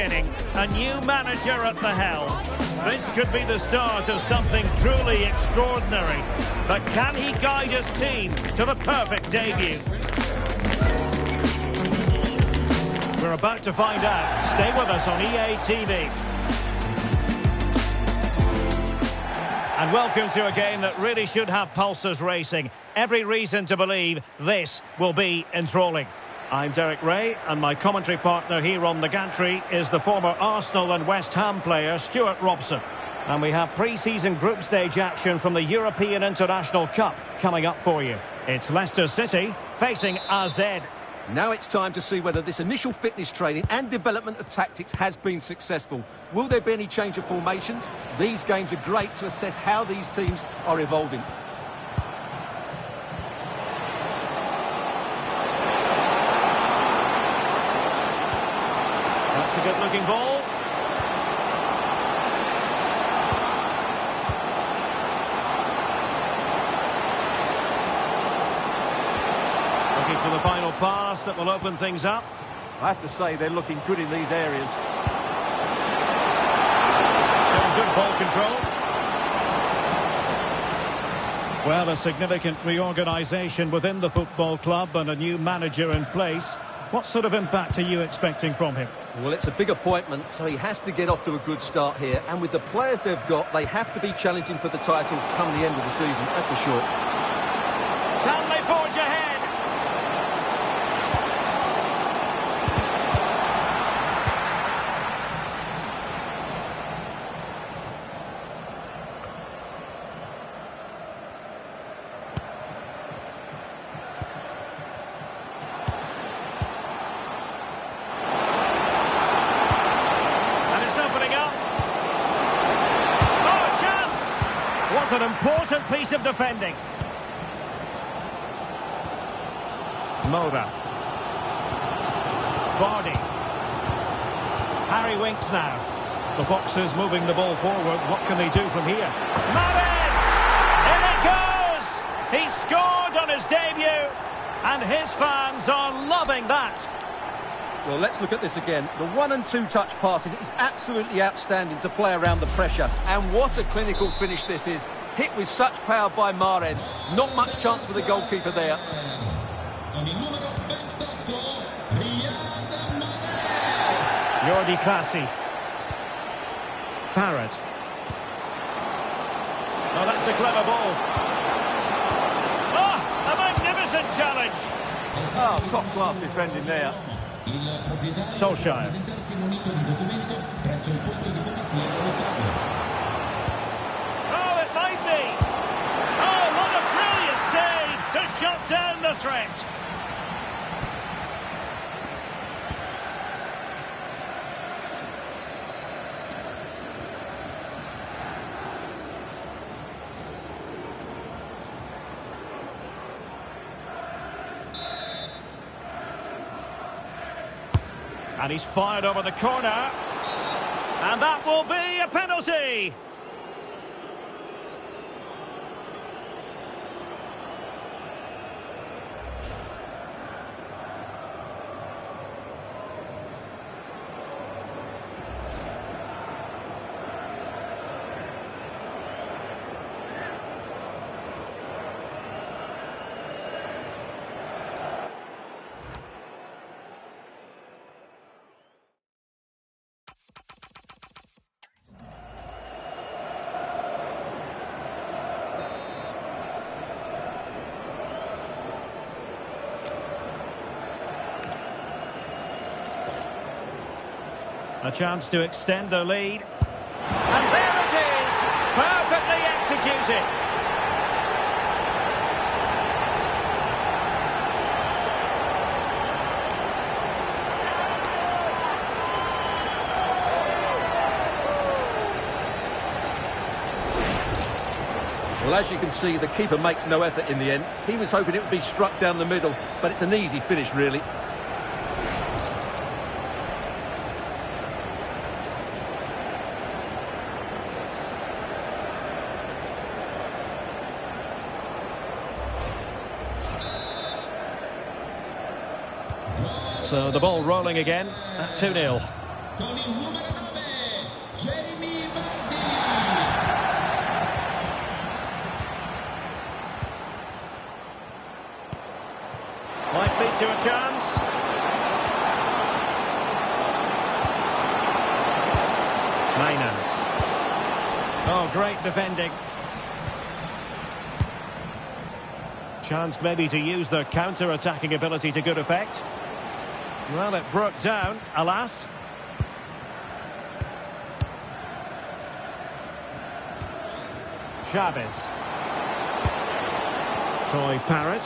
beginning, a new manager at the helm. This could be the start of something truly extraordinary. But can he guide his team to the perfect debut? We're about to find out. Stay with us on EA TV. And welcome to a game that really should have pulses racing. Every reason to believe this will be enthralling. I'm Derek Ray, and my commentary partner here on the gantry is the former Arsenal and West Ham player Stuart Robson. And we have pre-season group stage action from the European International Cup coming up for you. It's Leicester City facing AZ. Now it's time to see whether this initial fitness training and development of tactics has been successful. Will there be any change of formations? These games are great to assess how these teams are evolving. That's a good-looking ball. Looking for the final pass that will open things up. I have to say they're looking good in these areas. Showing good ball control. Well, a significant reorganisation within the football club and a new manager in place. What sort of impact are you expecting from him? Well, it's a big appointment, so he has to get off to a good start here. And with the players they've got, they have to be challenging for the title come the end of the season, that's for sure. Can they forge ahead? An important piece of defending. Moda. Vardy. Harry winks now. The Foxes moving the ball forward. What can they do from here? Mahrez! In it goes! He scored on his debut, and his fans are loving that. Well, let's look at this again. The 1- and 2-touch passing is absolutely outstanding to play around the pressure. And what a clinical finish this is. Hit with such power by Mahrez. Not much chance for the goalkeeper there. Jordi Classy. Parrott. Oh, that's a clever ball. Oh, a magnificent challenge. Oh, top-class defending there. Solskjaer. Oh, it might be. Oh, what a brilliant save to shut down the threat. And he's fired over the corner. And that will be a penalty. A chance to extend their lead. And there it is! Perfectly executed! Well, as you can see, the keeper makes no effort in the end. He was hoping it would be struck down the middle, but it's an easy finish, really. So the ball rolling again at 2-0. con il numero 9, Jeremy Monga. Might lead to a chance. Mainans. Oh, great defending. Chance maybe to use their counter-attacking ability to good effect. Well, it broke down, alas. Chavez. Troy Parrott.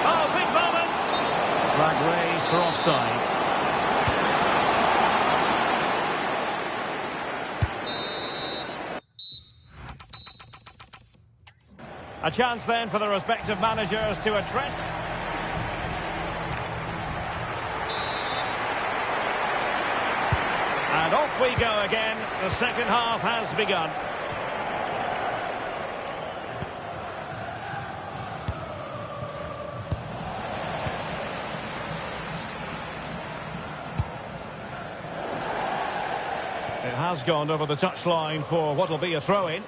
Oh, big moment! Flag raised for offside. A chance then for the respective managers to address. And off we go again. The second half has begun. It has gone over the touchline for what will be a throw-in.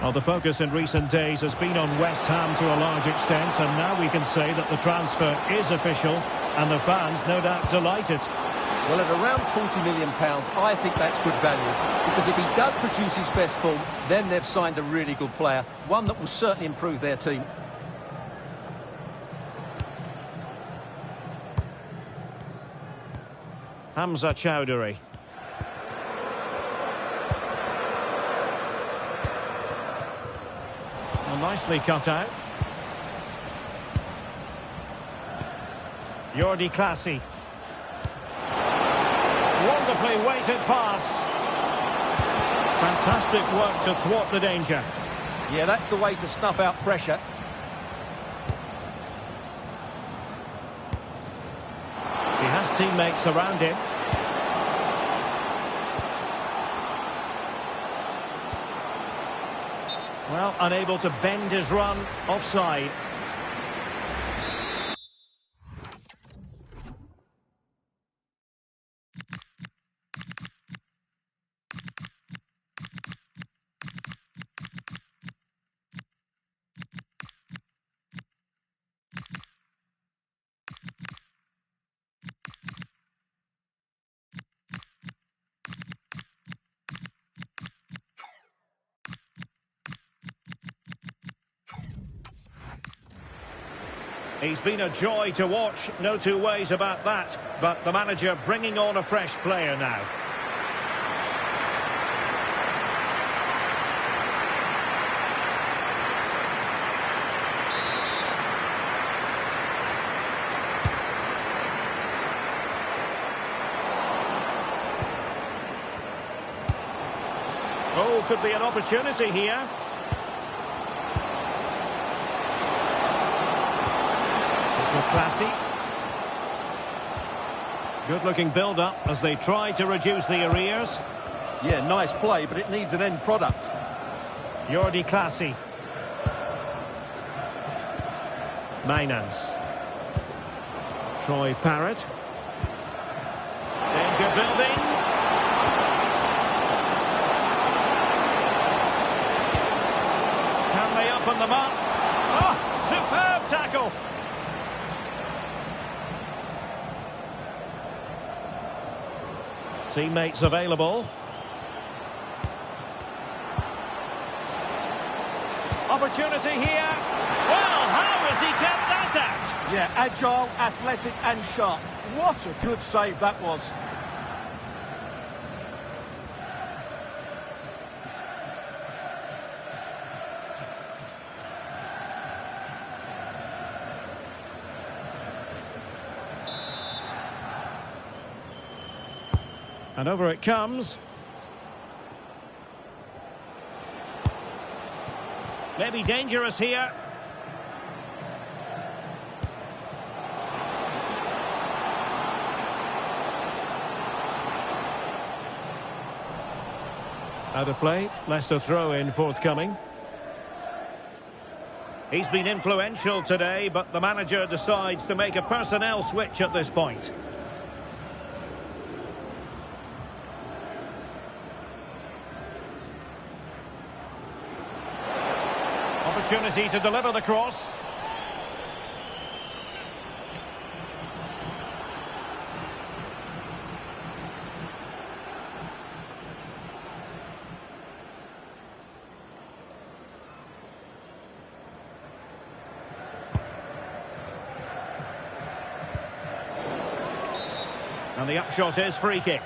Well, the focus in recent days has been on West Ham to a large extent, and now we can say that the transfer is official, and the fans no doubt delighted. Well, at around £40 million, I think that's good value, because if he does produce his best form, then they've signed a really good player, one that will certainly improve their team. Hamza Choudhury. Nicely cut out. Jordi Clasie. Wonderfully weighted pass. Fantastic work to thwart the danger. Yeah, that's the way to snuff out pressure. He has teammates around him. Well, unable to bend his run, offside. He's been a joy to watch, no two ways about that. But the manager bringing on a fresh player now. Oh, could be an opportunity here. Clasie. Good looking build up as they try to reduce the arrears. Yeah, nice play, but it needs an end product. Jordi Clasie. Mainans. Troy Parrott. Danger building. Can they open them up? Oh, superb tackle. Teammates available. Opportunity here. Well, how has he kept that out? Yeah, agile, athletic and sharp. What a good save that was. And over it comes. Maybe dangerous here. Out of play, Leicester throw-in forthcoming. He's been influential today, but the manager decides to make a personnel switch at this point. Opportunity to deliver the cross. And the upshot is free kick.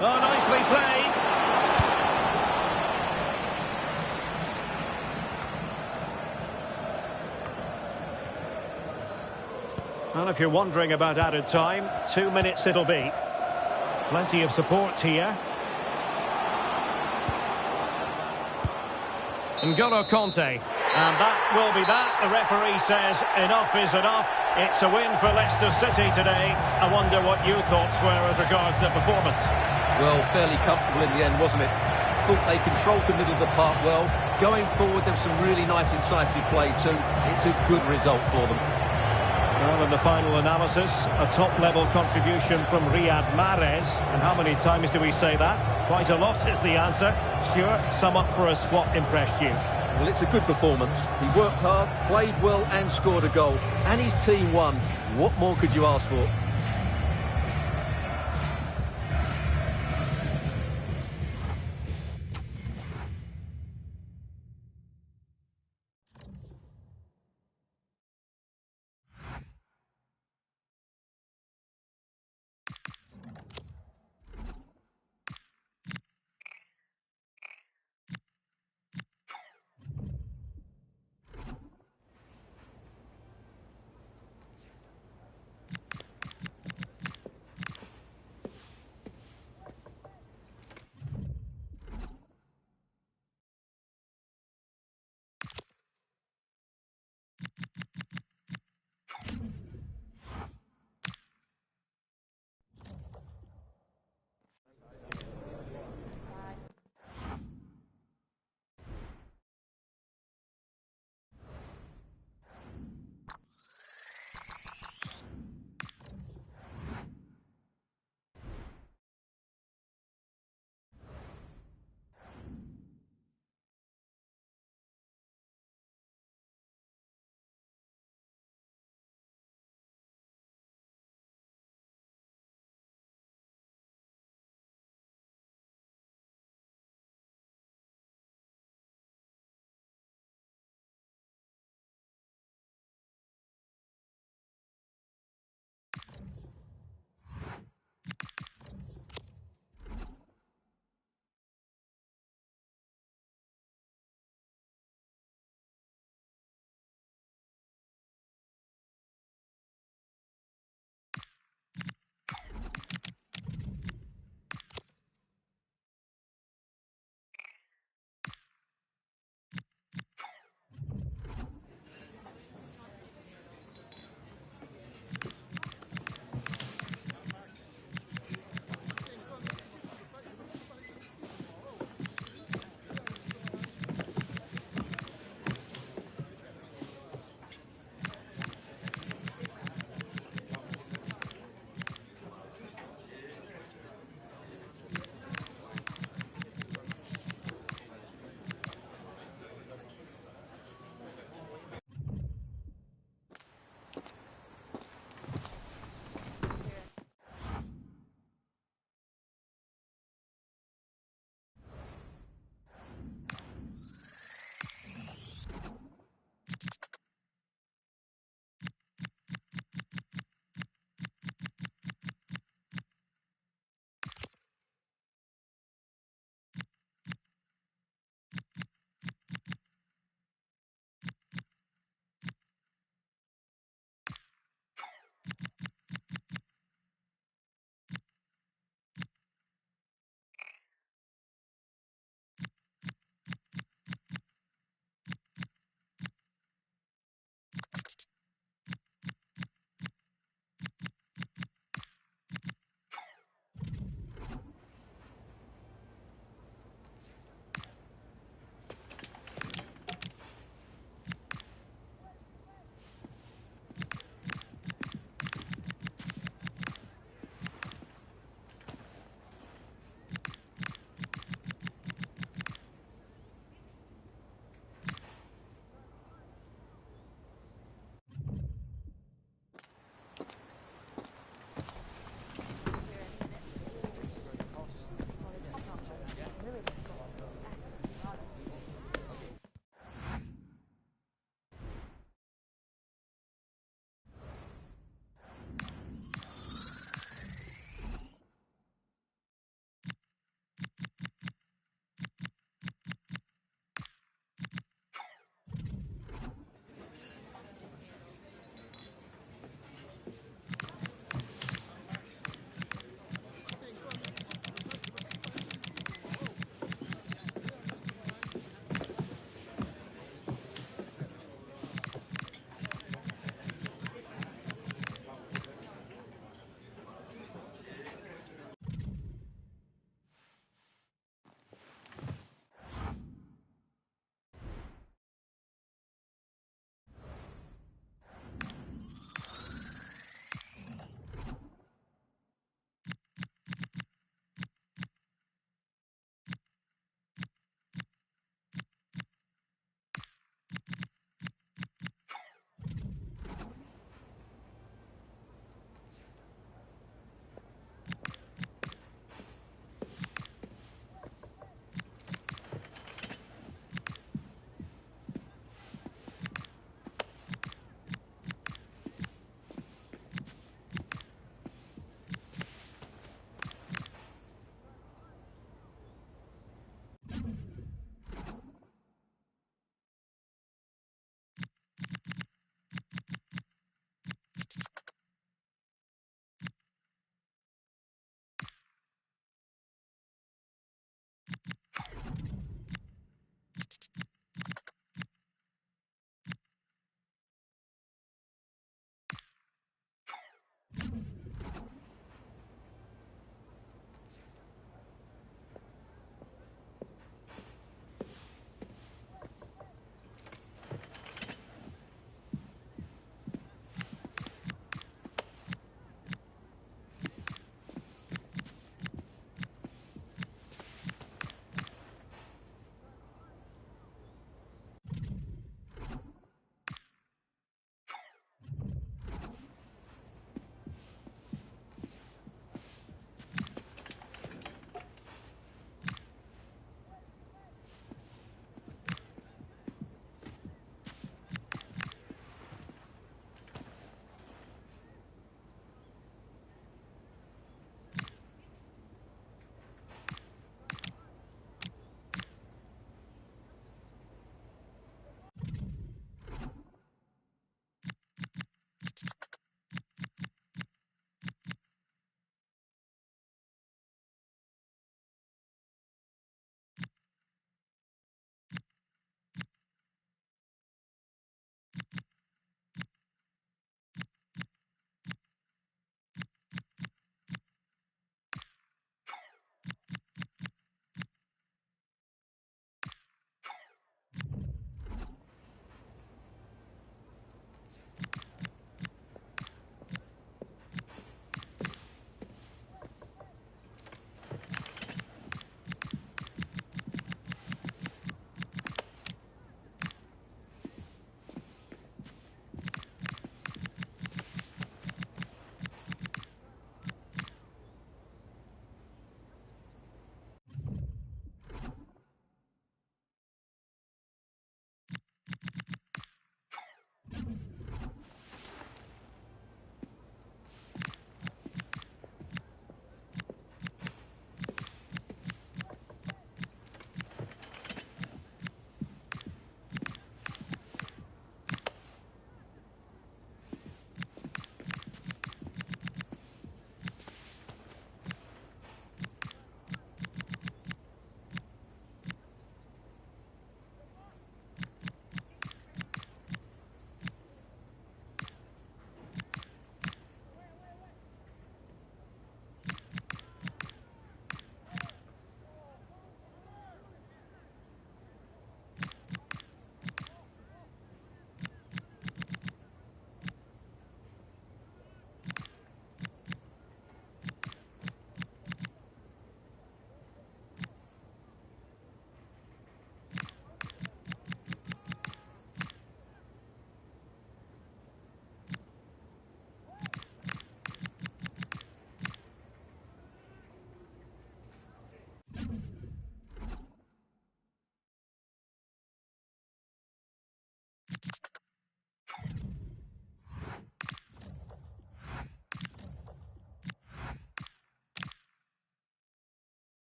Oh, nicely played. Well, if you're wondering about added time, 2 minutes it'll be. Plenty of support here. N'Golo Kanté. And that will be that. The referee says enough is enough. It's a win for Leicester City today. I wonder what your thoughts were as regards the performance. Well, fairly comfortable in the end, wasn't it? Thought they controlled the middle of the park well. Going forward, there's some really nice incisive play too. It's a good result for them. Well, in the final analysis, a top-level contribution from Riyad Mahrez. And how many times do we say that? Quite a lot is the answer. Stuart, sum up for us what impressed you. Well, it's a good performance. He worked hard, played well and scored a goal. And his team won. What more could you ask for?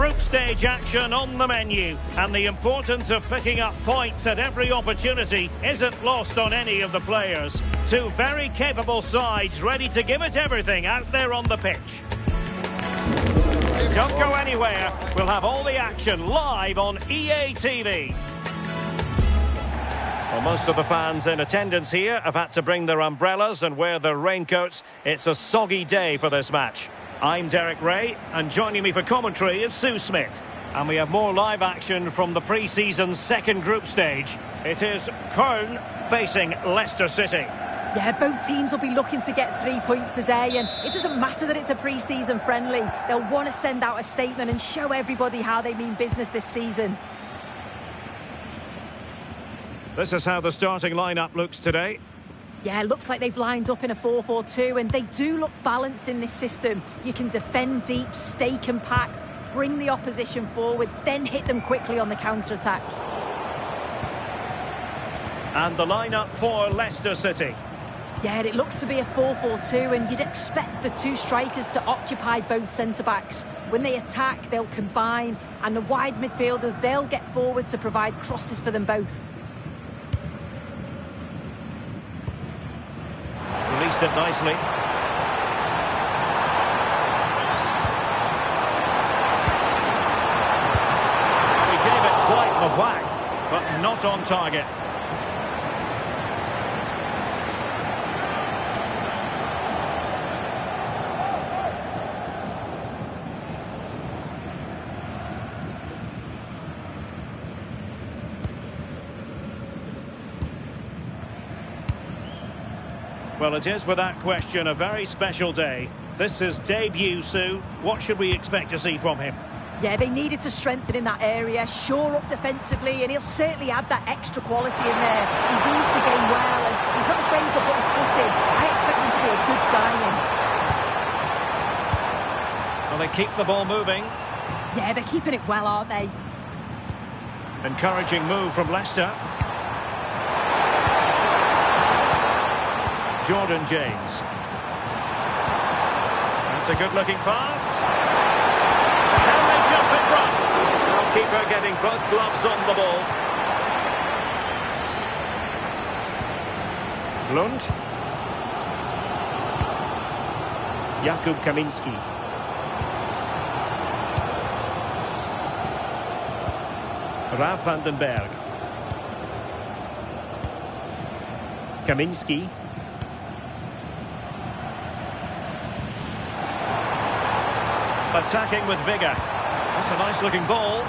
Group stage action on the menu, and the importance of picking up points at every opportunity isn't lost on any of the players. Two very capable sides ready to give it everything out there on the pitch. Don't go anywhere. We'll have all the action live on EA TV. Well, most of the fans in attendance here have had to bring their umbrellas and wear their raincoats. It's a soggy day for this match. I'm Derek Ray, and joining me for commentary is Sue Smith. And we have more live action from the pre-season second group stage. It is Köln facing Leicester City. Yeah, both teams will be looking to get 3 points today, and it doesn't matter that it's a pre-season friendly. They'll want to send out a statement and show everybody how they mean business this season. This is how the starting lineup looks today. Yeah, looks like they've lined up in a 4-4-2, and they do look balanced in this system. You can defend deep, stay compact, bring the opposition forward, then hit them quickly on the counter-attack. And the lineup for Leicester City. Yeah, it looks to be a 4-4-2, and you'd expect the two strikers to occupy both centre-backs. When they attack, they'll combine, and the wide midfielders, they'll get forward to provide crosses for them both. Released it nicely. He gave it quite the whack, but not on target. Well, it is without question a very special day. This is debut, Sue. What should we expect to see from him? Yeah, they needed to strengthen in that area, shore up defensively, and he'll certainly add that extra quality in there. He reads the game well, and he's not afraid to put his foot in. I expect him to be a good signing. Well, they keep the ball moving. Yeah, they're keeping it well, aren't they? Encouraging move from Leicester. Jordan James. That's a good-looking pass. Can they jump in front? Goalkeeper getting both gloves on the ball. Lund. Jakub Kaminski. Ralf van den Berg. Kaminski. Attacking with vigour. That's a nice looking ball.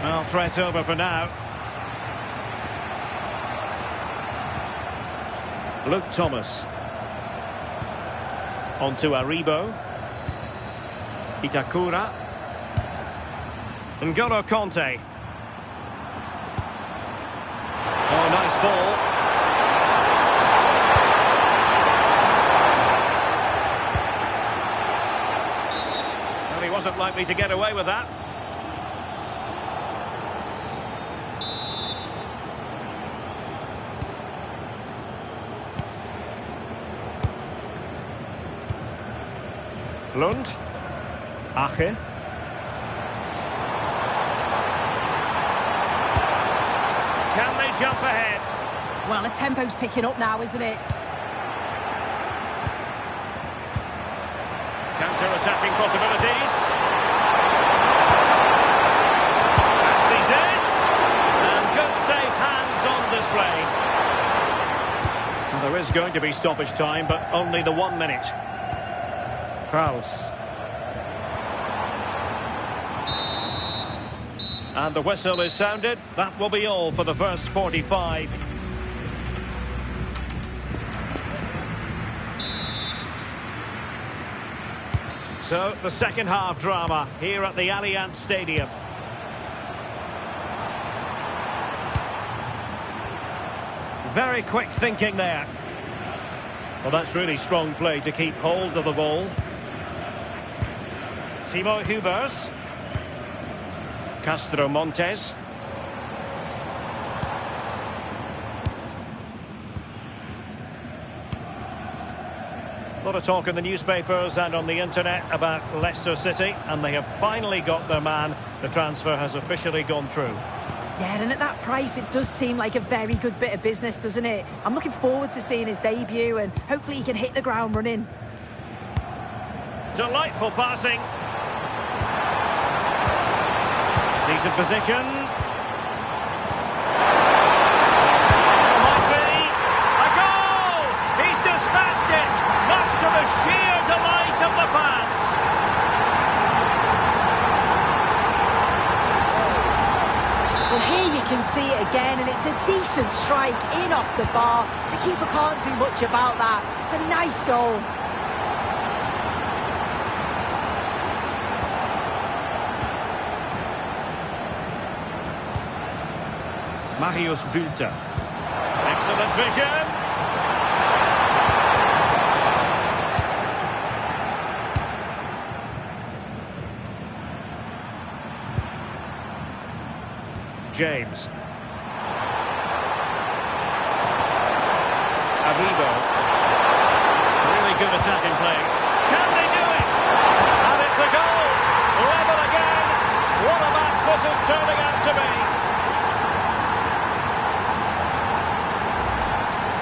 Well, threat over for now. Luke Thomas. On to Aribo. Itakura. N'Golo Conte. Oh, nice ball. Wasn't likely to get away with that. Lund. Ache. Can they jump ahead? Well, the tempo's picking up now, isn't it? Counter-attacking possibilities. Sees it. And good safe hands on display. Well, there is going to be stoppage time, but only the 1 minute. Kraus. And the whistle is sounded. That will be all for the first 45. So, the second half drama here at the Allianz Stadium. Very quick thinking there. Well, that's really strong play to keep hold of the ball. Timo Hubers. Castro Montes. lot of talk in the newspapers and on the internet about Leicester City, and they have finally got their man. The transfer has officially gone through. Yeah, and at that price, it does seem like a very good bit of business, doesn't it? I'm looking forward to seeing his debut, and hopefully he can hit the ground running. Delightful passing. Decent position. Might be a goal! He's dispatched it, much to the sheer delight of the fans. Well, here you can see it again, and it's a decent strike in off the bar. The keeper can't do much about that. It's a nice goal. Marius Bülter. Excellent vision. James. Aribo. Really good attacking play. Can they do it? And it's a goal. Level again. What a match this is turning out to be.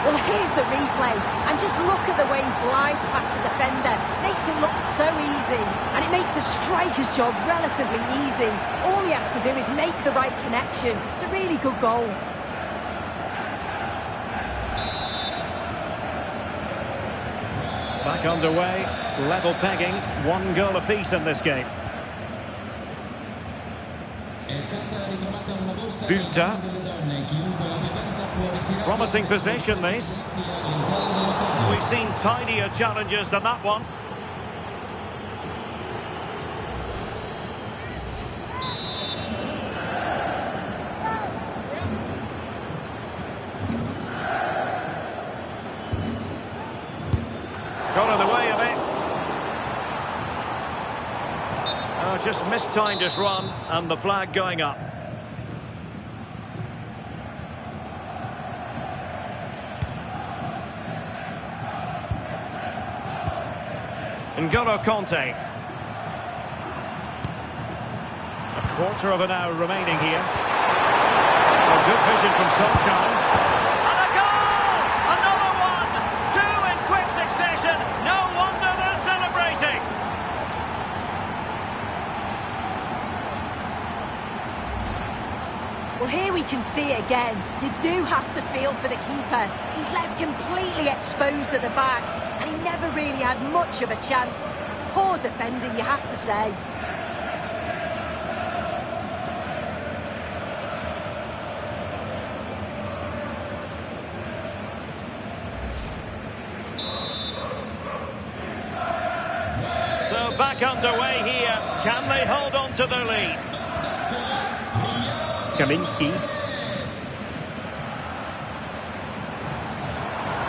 Well, here's the replay, and just look at the way he glides past the defender. Makes it look so easy, and it makes the striker's job relatively easy. All he has to do is make the right connection. It's a really good goal. Back underway, level pegging, 1 goal apiece in this game. Bülter. Promising position, this. We've seen tidier challenges than that one. Got in the way of it. Oh, just mistimed his run, and the flag going up. N'Golo Kanté. A quarter of an hour remaining here. Oh, good vision from Solskjaer. And a goal! Another one! 2 in quick succession. No wonder they're celebrating. Well, here we can see it again. You do have to feel for the keeper. He's left completely exposed at the back, and he never really had much of a chance. It's poor defending, you have to say. So back underway here. Can they hold on to their lead? Kaminski.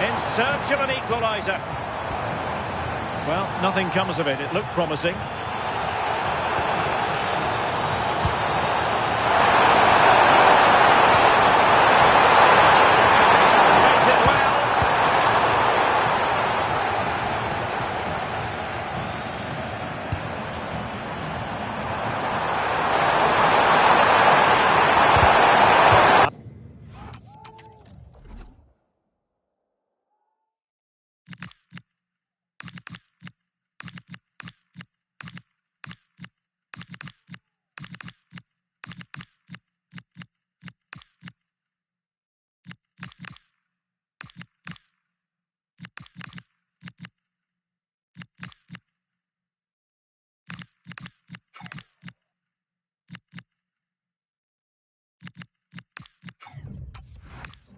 In search of an equaliser. Well, nothing comes of it. It looked promising. Plays it well.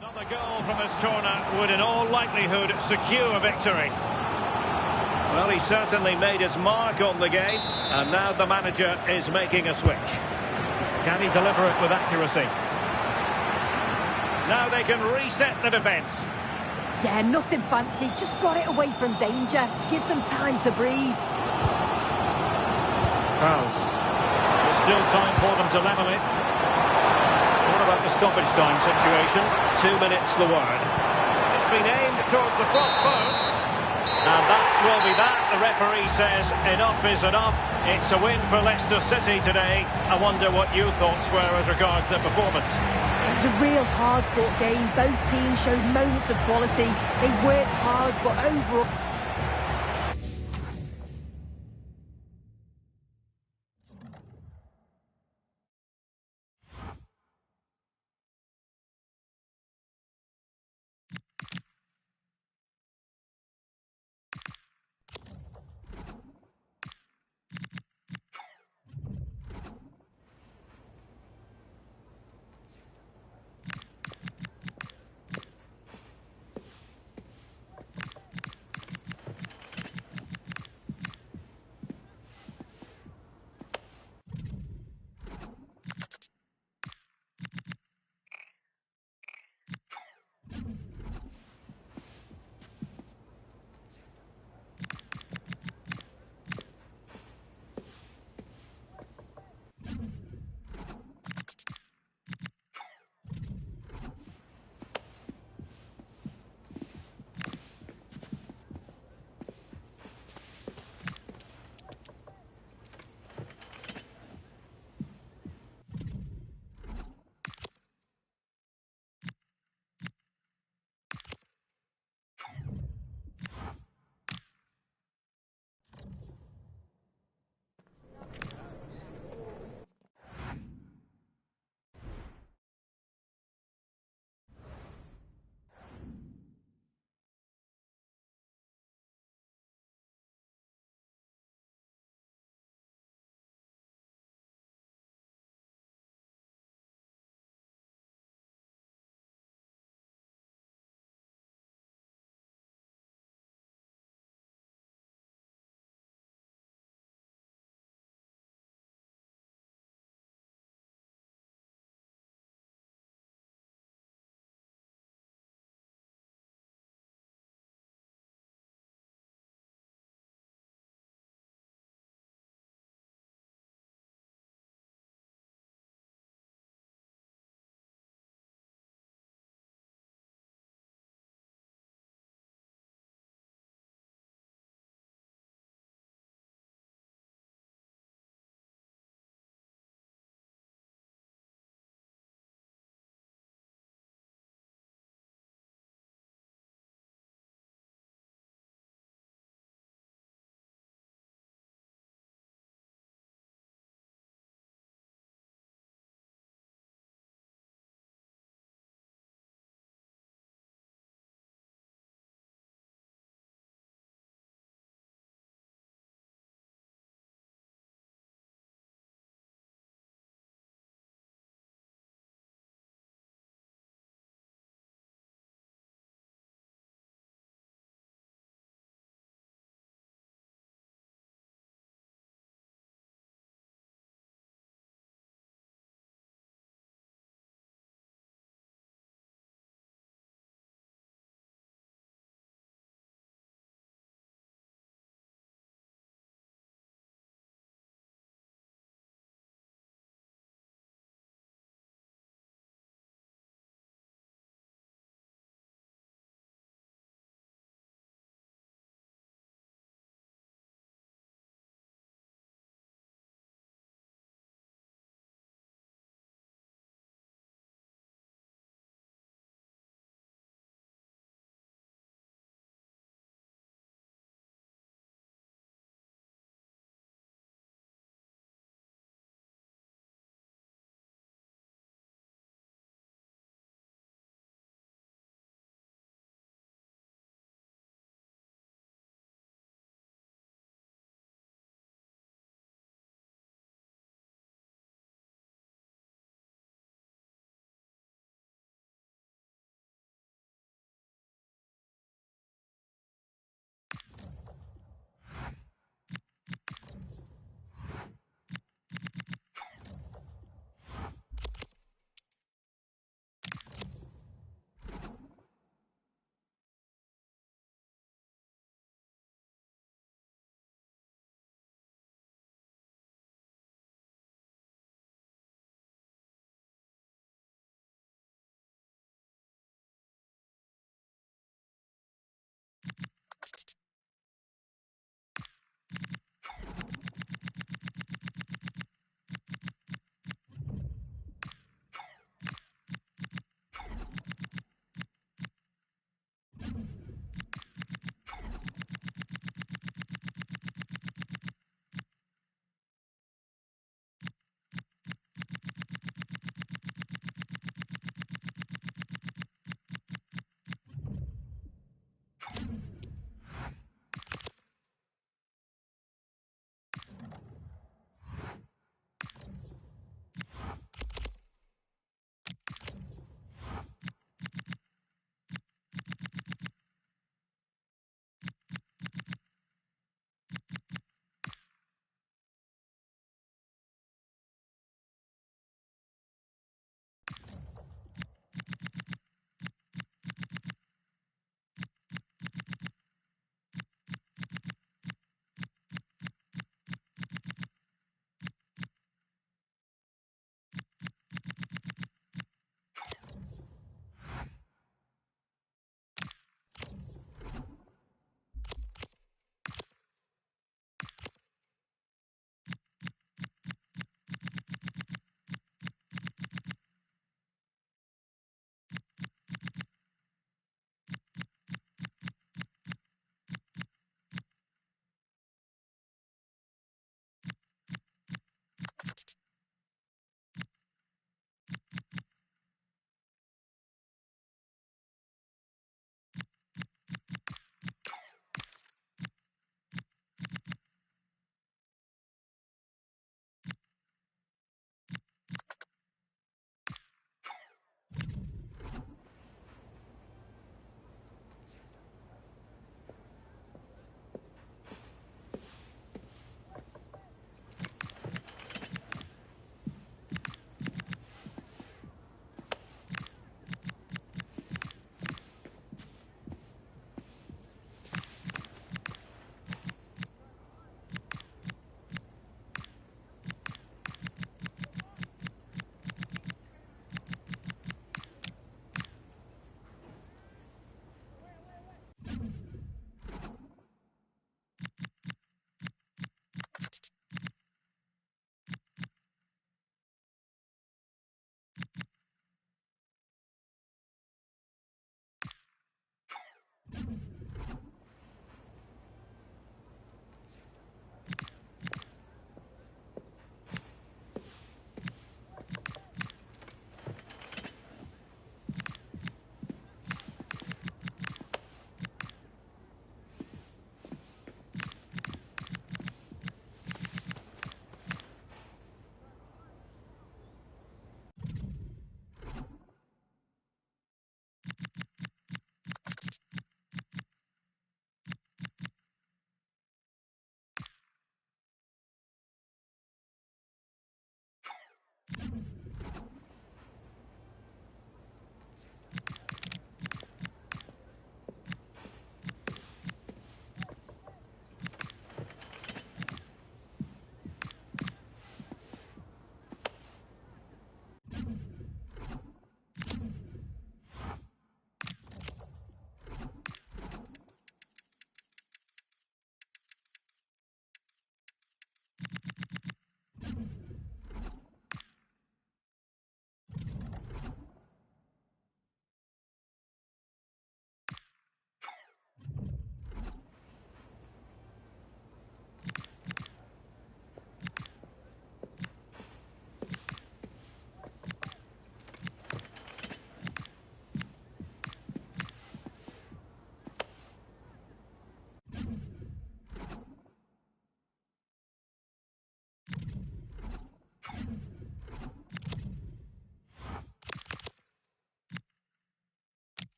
Another goal from this corner would in all likelihood secure victory. Well, he certainly made his mark on the game, and now the manager is making a switch. Can he deliver it with accuracy? Now they can reset the defence. Yeah, nothing fancy, just got it away from danger. Gives them time to breathe. There's still time for them to level it. What about the stoppage time situation? 2 minutes the word. It's been aimed towards the front post. And that will be that. The referee says enough is enough. It's a win for Leicester City today. I wonder what your thoughts were as regards their performance. It was a real hard-fought game. Both teams showed moments of quality. They worked hard, but overall...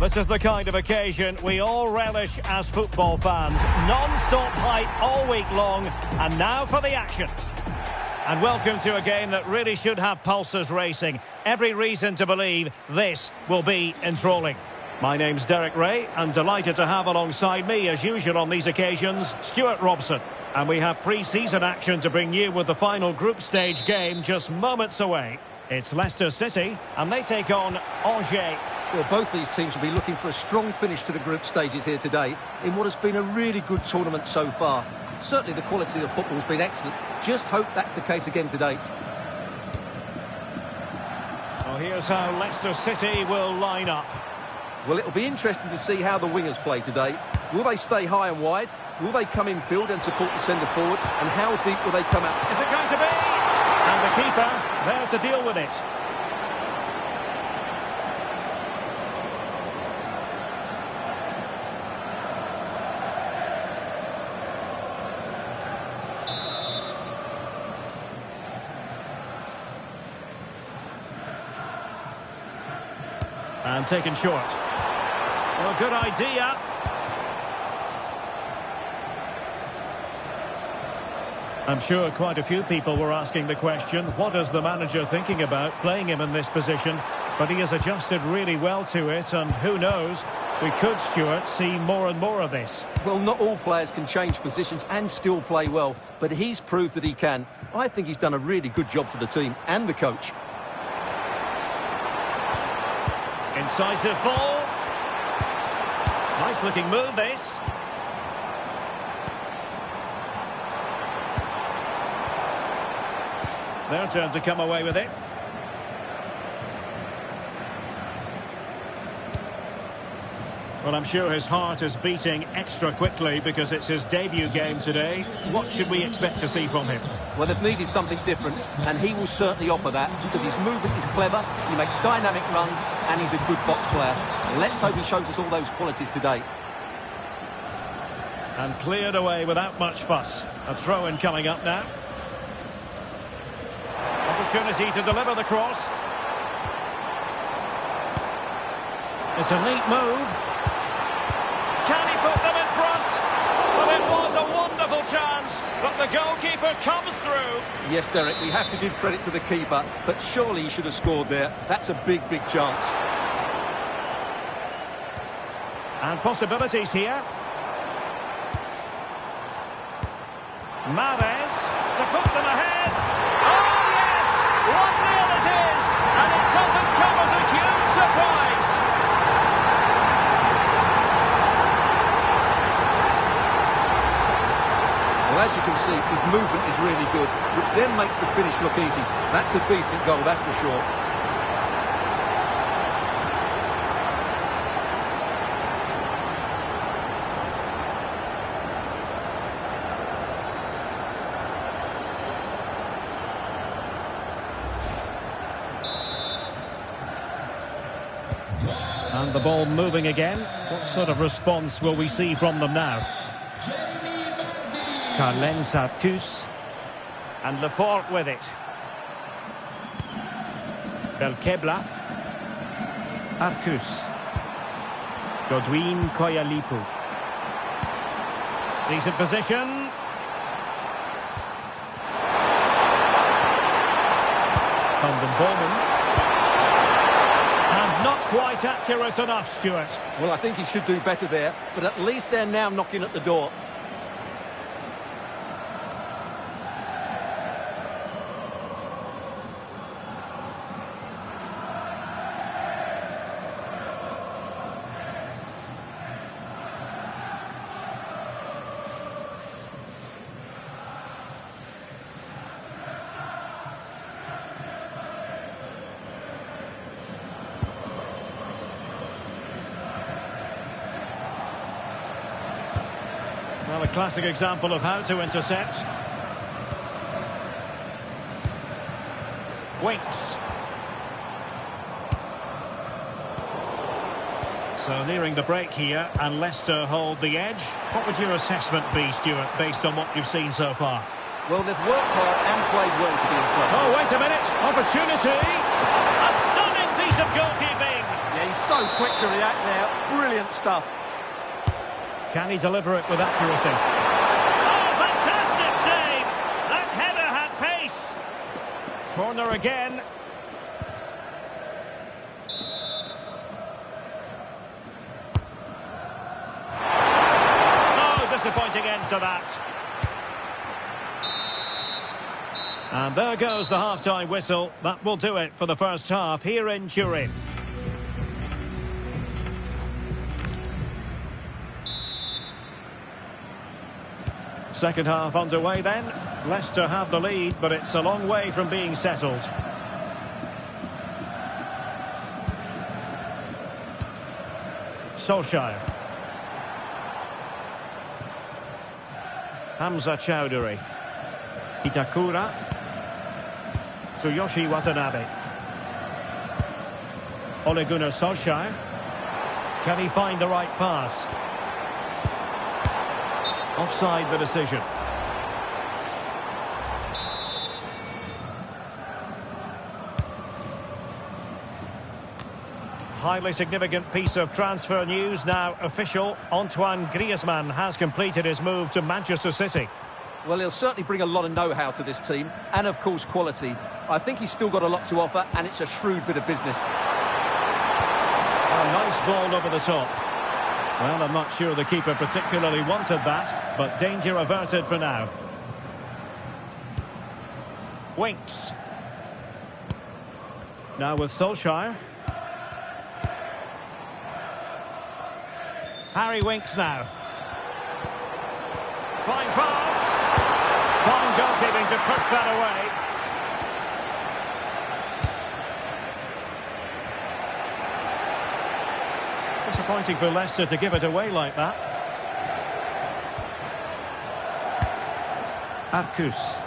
This is the kind of occasion we all relish as football fans. Non-stop hype all week long, and now for the action. And welcome to a game that really should have pulses racing. Every reason to believe this will be enthralling. My name's Derek Ray, and delighted to have alongside me, as usual on these occasions, Stuart Robson. And we have pre-season action to bring you with the final group stage game just moments away. It's Leicester City, and they take on Angers. Well, both these teams will be looking for a strong finish to the group stages here today in what has been a really good tournament so far. Certainly the quality of football has been excellent. Just hope that's the case again today. Well, here's how Leicester City will line up. Well, it'll be interesting to see how the wingers play today. Will they stay high and wide? Will they come in field and support the centre forward? And how deep will they come out? Is it going to be? And the keeper there to deal with it. And taken short. Well, good idea. I'm sure quite a few people were asking the question, what is the manager thinking about playing him in this position? But he has adjusted really well to it, and who knows, we could, Stuart, see more and more of this. Well, not all players can change positions and still play well, but he's proved that he can. I think he's done a really good job for the team and the coach. Incisive ball. Nice looking move, this. Their turn to come away with it. Well, I'm sure his heart is beating extra quickly because it's his debut game today. What should we expect to see from him? Well, they've needed something different, and he will certainly offer that because his movement is clever, he makes dynamic runs, and he's a good box player. Let's hope he shows us all those qualities today. And cleared away without much fuss. A throw-in coming up now. Opportunity to deliver the cross. It's a neat move. Can he put them in front? Well, it was a wonderful chance, but the goalkeeper comes through. Yes, Derek, we have to give credit to the keeper, but surely he should have scored there. That's a big, big chance. And possibilities here. Mahrez to put them ahead. Oh, yes! 1-0 it is, and it doesn't come as a huge surprise. Well, as you can see, his movement is really good, which then makes the finish look easy. That's a decent goal, that's for sure. And the ball moving again. What sort of response will we see from them now? Carlen Sartus. And Lefort with it. Belkebla. Arcus. Godwin Koyalipu. Decent position. Van den Bomen. And not quite accurate enough, Stuart. Well, I think he should do better there, but at least they're now knocking at the door. Well, a classic example of how to intercept. Winks. So nearing the break here, and Leicester hold the edge. What would your assessment be, Stuart, based on what you've seen so far? Well, they've worked hard and played well to be in front. Oh, wait a minute. Opportunity. A stunning piece of goalkeeping. Yeah, he's so So quick to react there. Brilliant stuff. Can he deliver it with accuracy? Oh, fantastic save! That header had pace. Corner again. Oh, disappointing end to that. And there goes the half-time whistle. That will do it for the first half here in Turin. Second half underway then. Leicester have the lead, but it's a long way from being settled. Solskjaer. Hamza Choudhury. Itakura. Tsuyoshi Watanabe. Ole Gunnar Solskjaer. Can he find the right pass? Offside the decision. Highly significant piece of transfer news now official. Antoine Griezmann has completed his move to Manchester City. Well, he'll certainly bring a lot of know-how to this team, and of course quality. I think he's still got a lot to offer, and it's a shrewd bit of business. A nice ball over the top. Well, I'm not sure the keeper particularly wanted that, but danger averted for now. Winks. Now with Solskjaer. Harry Winks now. Fine pass. Fine goalkeeping to push that away. Disappointing for Leicester to give it away like that. Arcus.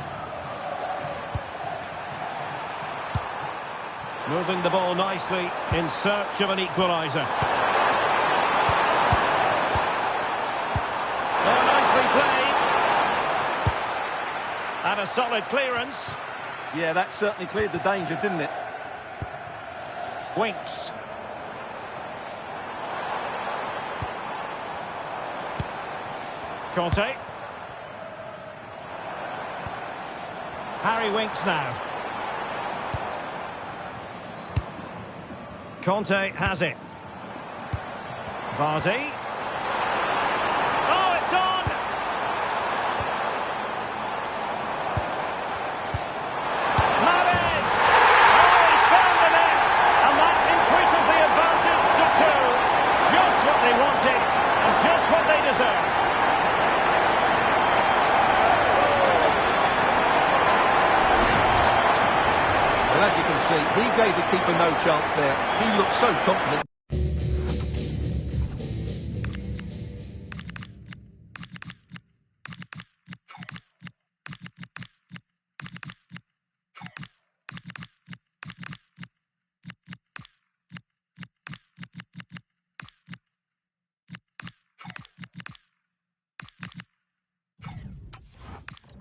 Moving the ball nicely in search of an equaliser. Oh, nicely played. And a solid clearance. Yeah, that certainly cleared the danger, didn't it? Winks. Conte. Harry Winks now. Conte has it. Vardy. Oh, it's on! Mahrez! Oh, he's found the net! And that increases the advantage to 2. Just what they wanted, and just what they deserve. Well, as you can see, he gave the keeper no chance there. He looked so confident.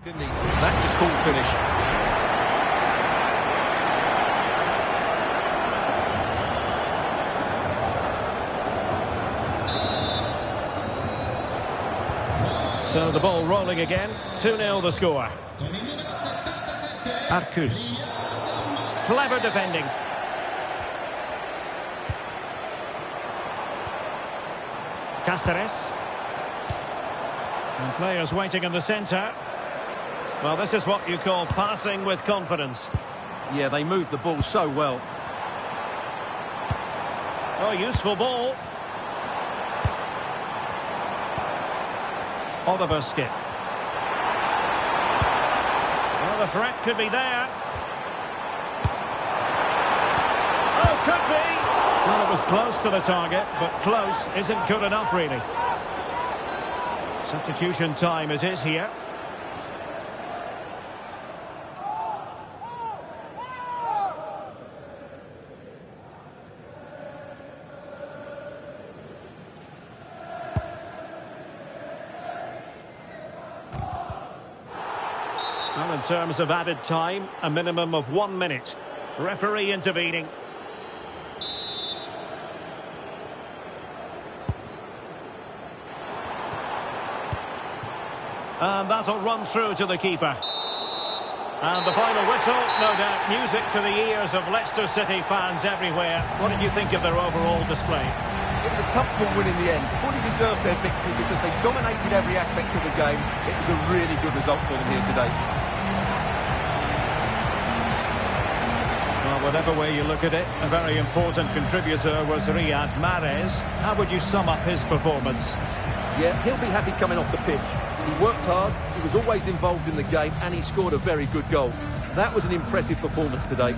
Didn't he? That's a cool finish. So the ball rolling again. 2-0 the score. Arcus. Clever defending. Cáceres. And players waiting in the centre. Well, this is what you call passing with confidence. Yeah, they moved the ball so well. Oh, useful ball. Oliver Skipp. Well, the threat could be there. Oh, could be. Well, it was close to the target, but close isn't good enough, really. Substitution time it is here. Well, in terms of added time, a minimum of 1 minute. Referee intervening. And that'll run through to the keeper. And the final whistle, no doubt music to the ears of Leicester City fans everywhere. What did you think of their overall display? It was a comfortable win in the end. Fully deserved their victory because they dominated every aspect of the game. It was a really good result for them here today. Well, whatever way you look at it, a very important contributor was Riyad Mahrez. How would you sum up his performance? Yeah, he'll be happy coming off the pitch. He worked hard, he was always involved in the game, and he scored a very good goal. That was an impressive performance today.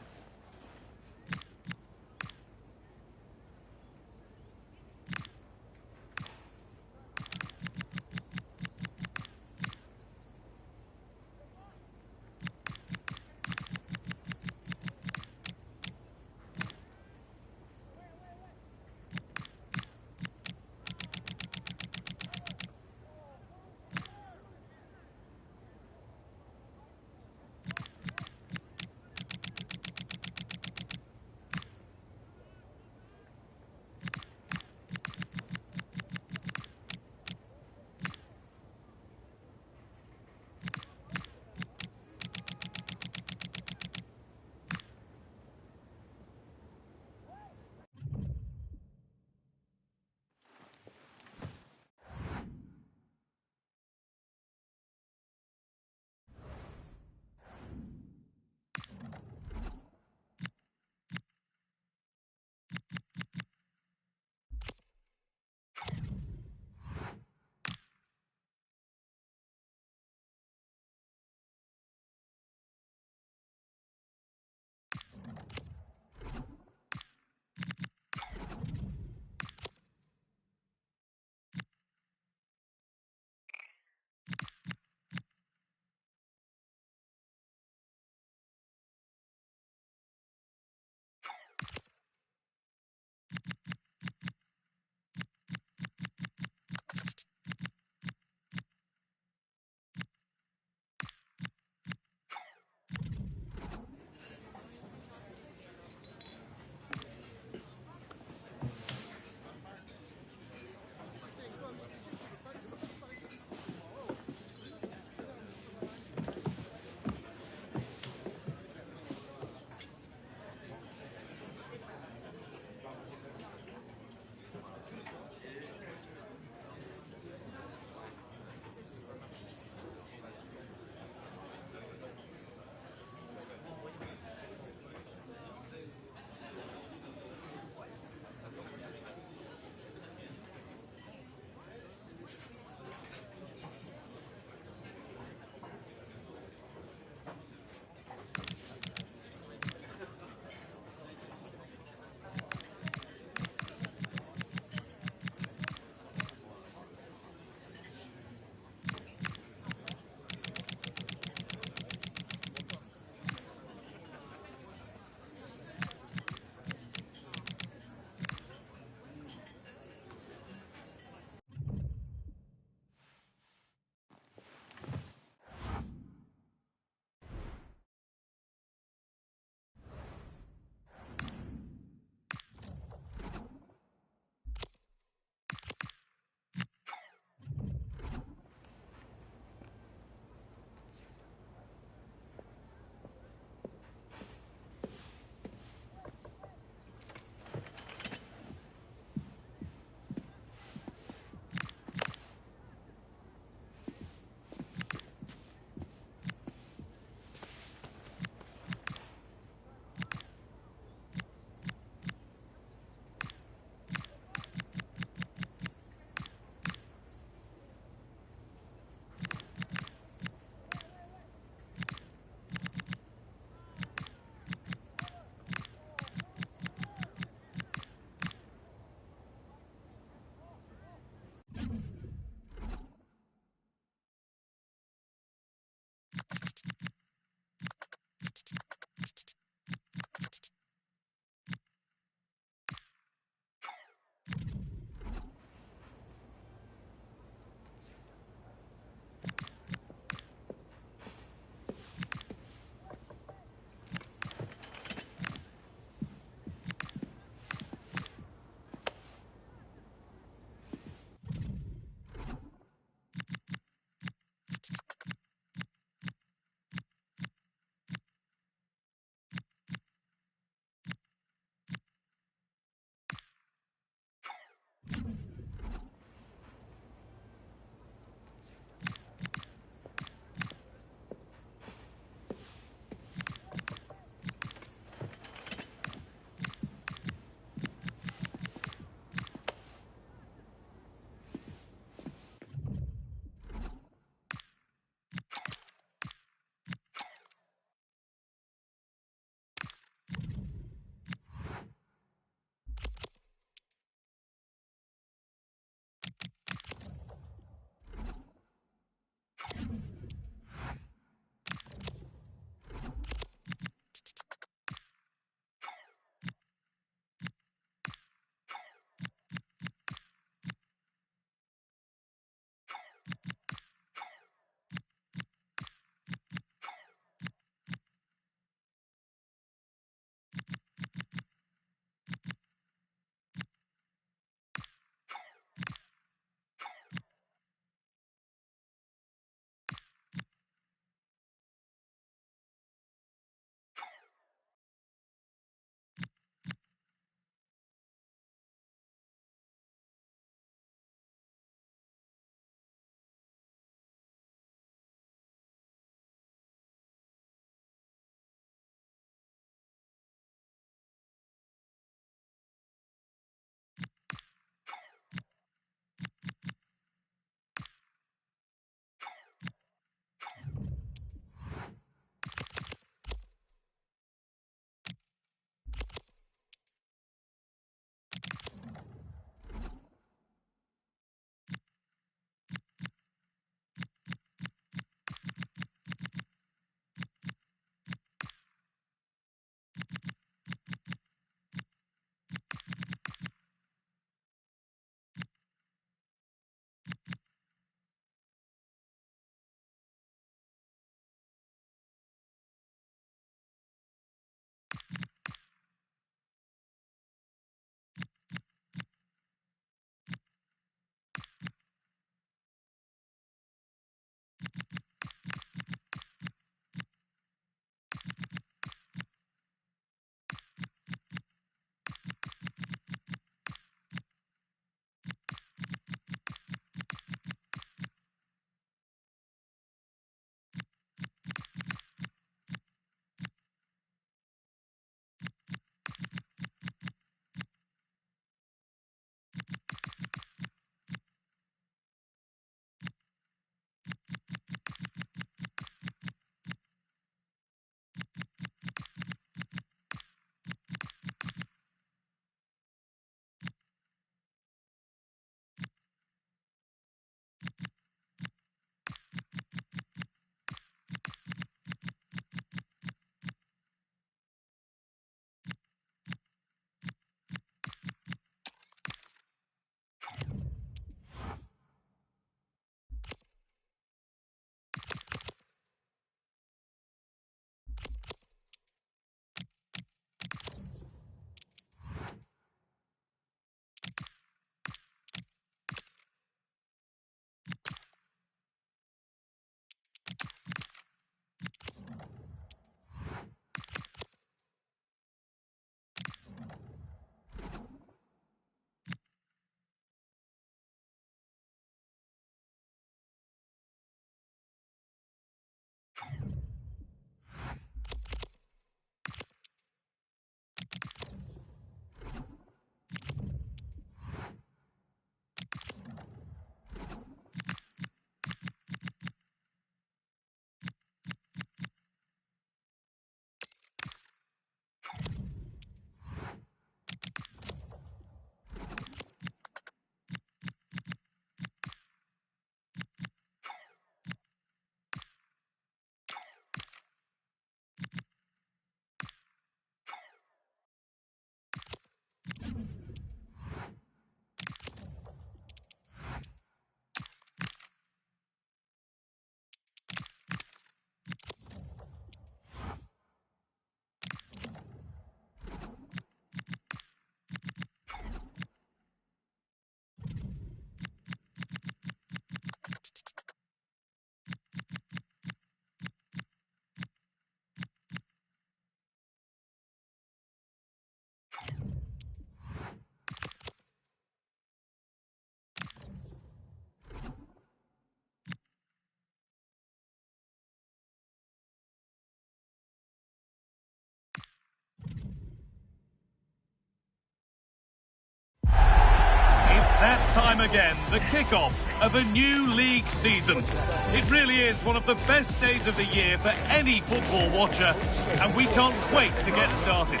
That time again, the kick-off of a new league season. It really is one of the best days of the year for any football watcher, and we can't wait to get started.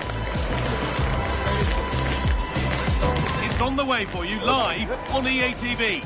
It's on the way for you live on EA TV.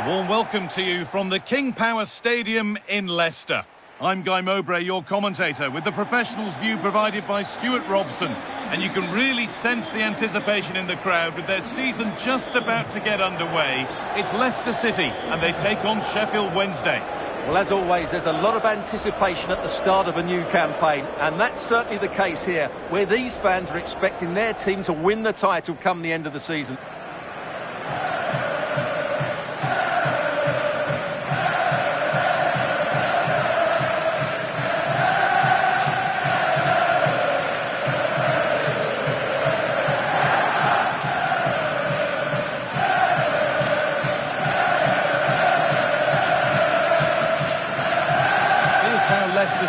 A warm welcome to you from the King Power Stadium in Leicester. I'm Guy Mowbray, your commentator, with the professionals' view provided by Stuart Robson. And you can really sense the anticipation in the crowd with their season just about to get underway. It's Leicester City, and they take on Sheffield Wednesday. Well, as always, there's a lot of anticipation at the start of a new campaign, and that's certainly the case here, where these fans are expecting their team to win the title come the end of the season.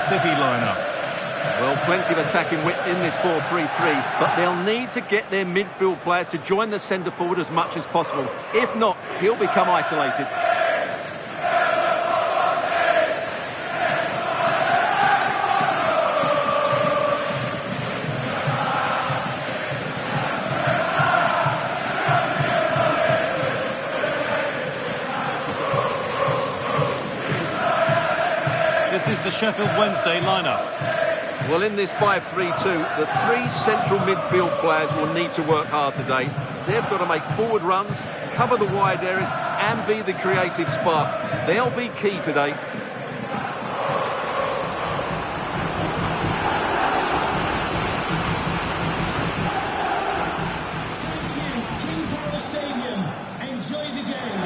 City line-up. Well, plenty of attacking width in this 4-3-3, but they'll need to get their midfield players to join the centre forward as much as possible. If not, he'll become isolated. This is the Sheffield Wednesday lineup. Well, in this 5-3-2, the three central midfield players will need to work hard today. They've got to make forward runs, cover the wide areas, and be the creative spark. They'll be key today. King Power Stadium. Enjoy the game.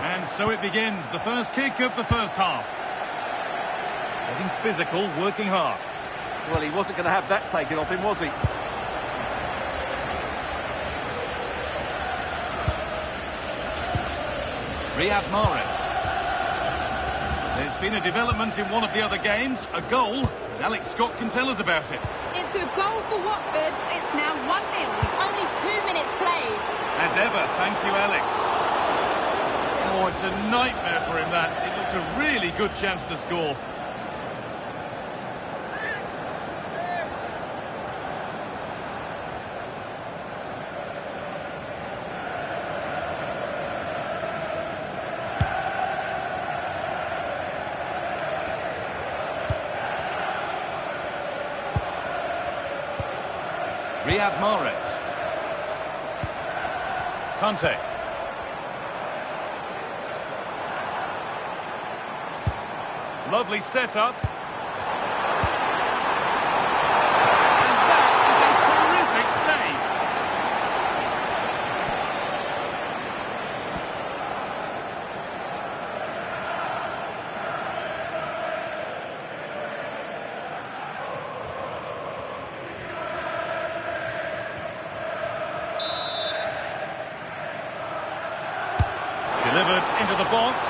And so it begins, the first kick of the first half. Getting physical, working hard. Well, he wasn't going to have that taken off him, was he? Riyad Mahrez. There's been a development in one of the other games, a goal. Alex Scott can tell us about it. It's a goal for Watford. It's now 1-0 with only 2 minutes played. As ever, thank you, Alex. Oh, it's a nightmare for him, that. It looked a really good chance to score. Riyad Mahrez. Kante. Lovely setup. And that is a terrific save. the box.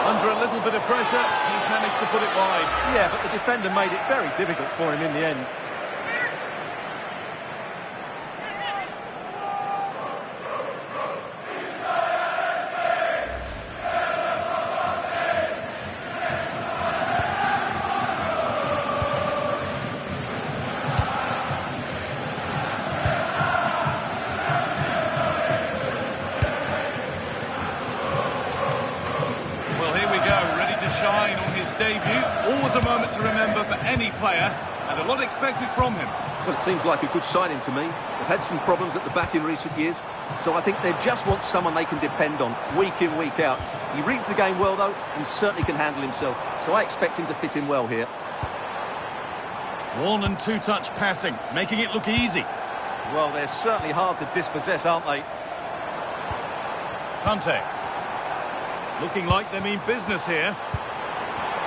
Under a little bit of pressure, he's managed to put it wide. Yeah, but the defender made it very difficult for him in the end. Debut, always a moment to remember for any player, and a lot expected from him. Well, it seems like a good signing to me. They've had some problems at the back in recent years, so I think they just want someone they can depend on, week in, week out. He reads the game well, though, and certainly can handle himself, so I expect him to fit in well here. One and two touch passing, making it look easy. Well, they're certainly hard to dispossess, aren't they? Kante. Looking like they mean business here.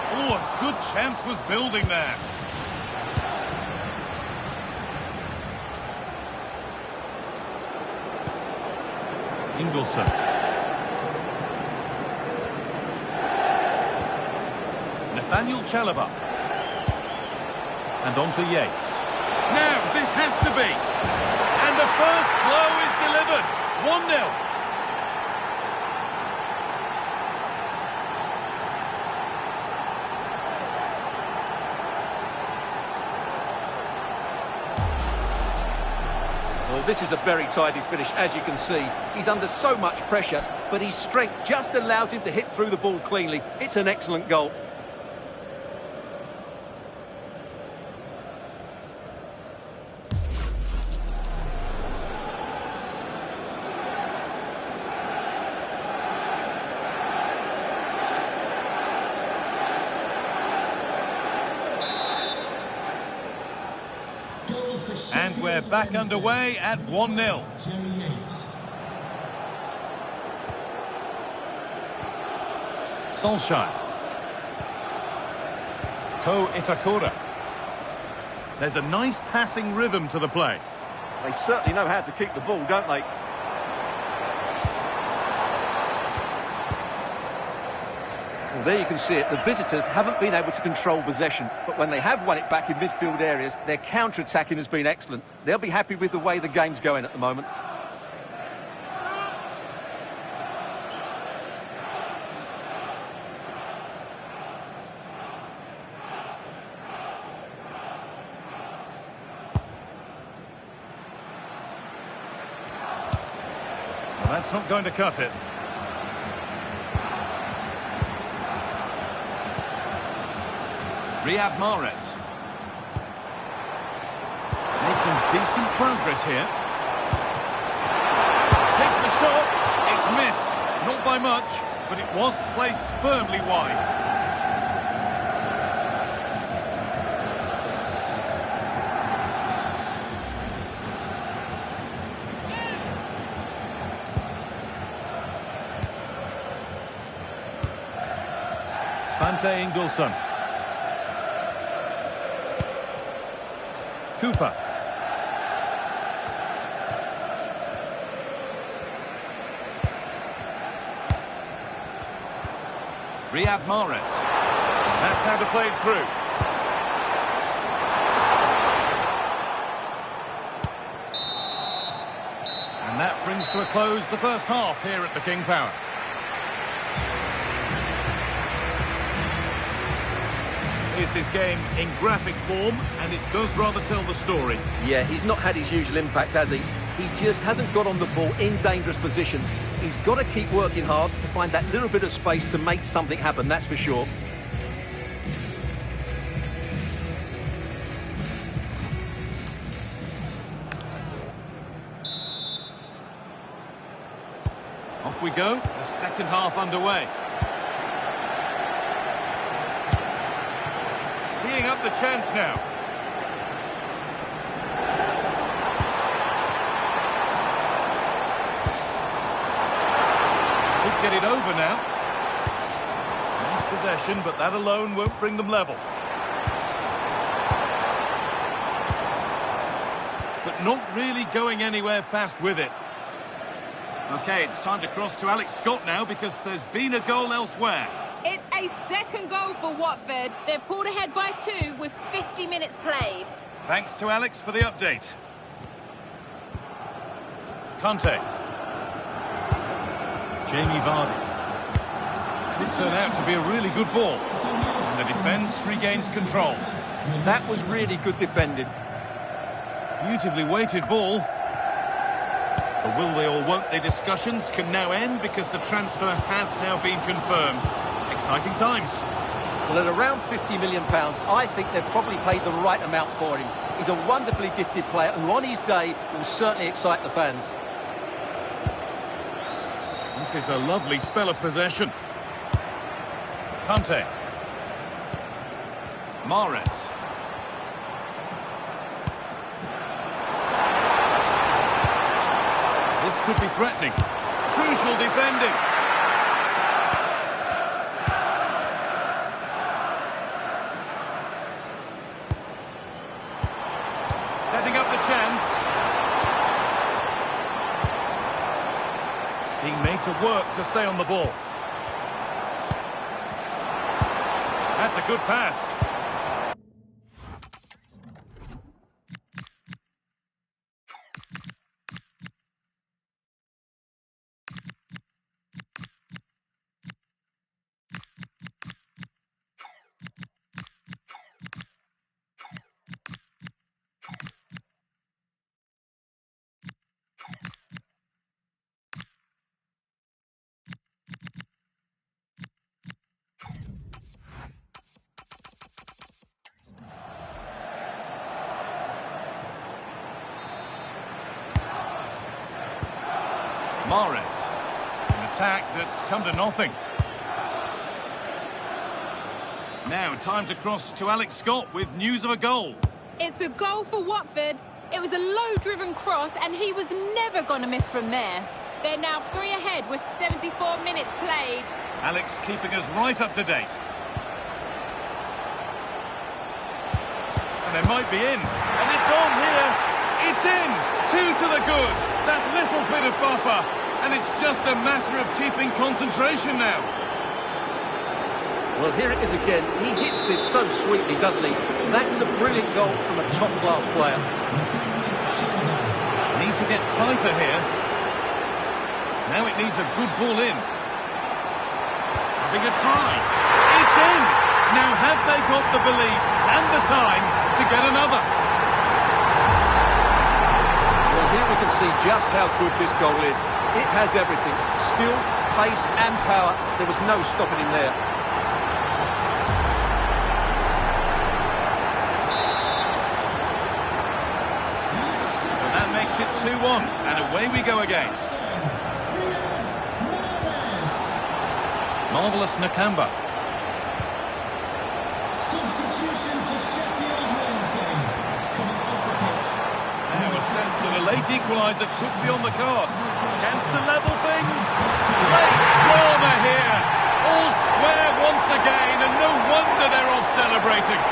Oh, a good chance was building there. Ingelsson. Nathaniel Chalobah. And on to Yates. Now, this has to be. And the first blow is delivered. 1-0. Well, this is a very tidy finish, as you can see. He's under so much pressure, but his strength just allows him to hit through the ball cleanly. It's an excellent goal. And we're back underway at 1-0. Solskjaer. Ko Itakura. There's a nice passing rhythm to the play. They certainly know how to keep the ball, don't they? Well, there you can see it. The visitors haven't been able to control possession, but when they have won it back in midfield areas, their counter-attacking has been excellent. They'll be happy with the way the game's going at the moment. Well, that's not going to cut it. Riyad Mahrez. Making decent progress here. Takes the shot. It's missed. Not by much, but it was placed firmly wide. Svante Ingelsson. Cooper. Riyad Mahrez. That's how to play it through. And that brings to a close the first half here at the King Power. Is his game in graphic form, and it does rather tell the story. Yeah, he's not had his usual impact, has he? He just hasn't got on the ball in dangerous positions. He's got to keep working hard to find that little bit of space to make something happen, that's for sure. Off we go, the second half underway. Teeing up the chance now. Could get it over now. Nice possession, but that alone won't bring them level. But not really going anywhere fast with it. OK, it's time to cross to Alex Scott now because there's been a goal elsewhere. It's a second goal for Watford. They've pulled ahead by 2 with 50 minutes played. Thanks to Alex for the update. Conte. Jamie Vardy. Could turn out to be a really good ball. And the defence regains control. That was really good defending. Beautifully weighted ball. The will they or won't they discussions can now end because the transfer has now been confirmed. Exciting times. Well, at around £50 million, I think they've probably paid the right amount for him. He's a wonderfully gifted player who, on his day, will certainly excite the fans. This is a lovely spell of possession. Conte. Mahrez. This could be threatening. Crucial defending. Setting up the chance. Being made to work to stay on the ball. That's a good pass. Mahrez. An attack that's come to nothing. Now, time to cross to Alex Scott with news of a goal. It's a goal for Watford. It was a low-driven cross, and he was never going to miss from there. They're now 3 ahead with 74 minutes played. Alex keeping us right up to date. And they might be in. And it's on here. It's in. 2 to the good. That little bit of buffer. And it's just a matter of keeping concentration now. Well, here it is again. He hits this so sweetly, doesn't he? That's a brilliant goal from a top-class player. Need to get tighter here. Now it needs a good ball in. Having a try. It's in! Now have they got the belief and the time to get another? Well, here we can see just how good this goal is. It has everything. Skill, pace and power. There was no stopping him there. So that makes it 2-1, and away we go again. Marvellous Nakamba. Substitution for Sheffield Wednesday. Coming off the pitch. Now a sense that a late equaliser could be on the cards. Chance to level things. Late drama here. All square once again, and no wonder they're all celebrating.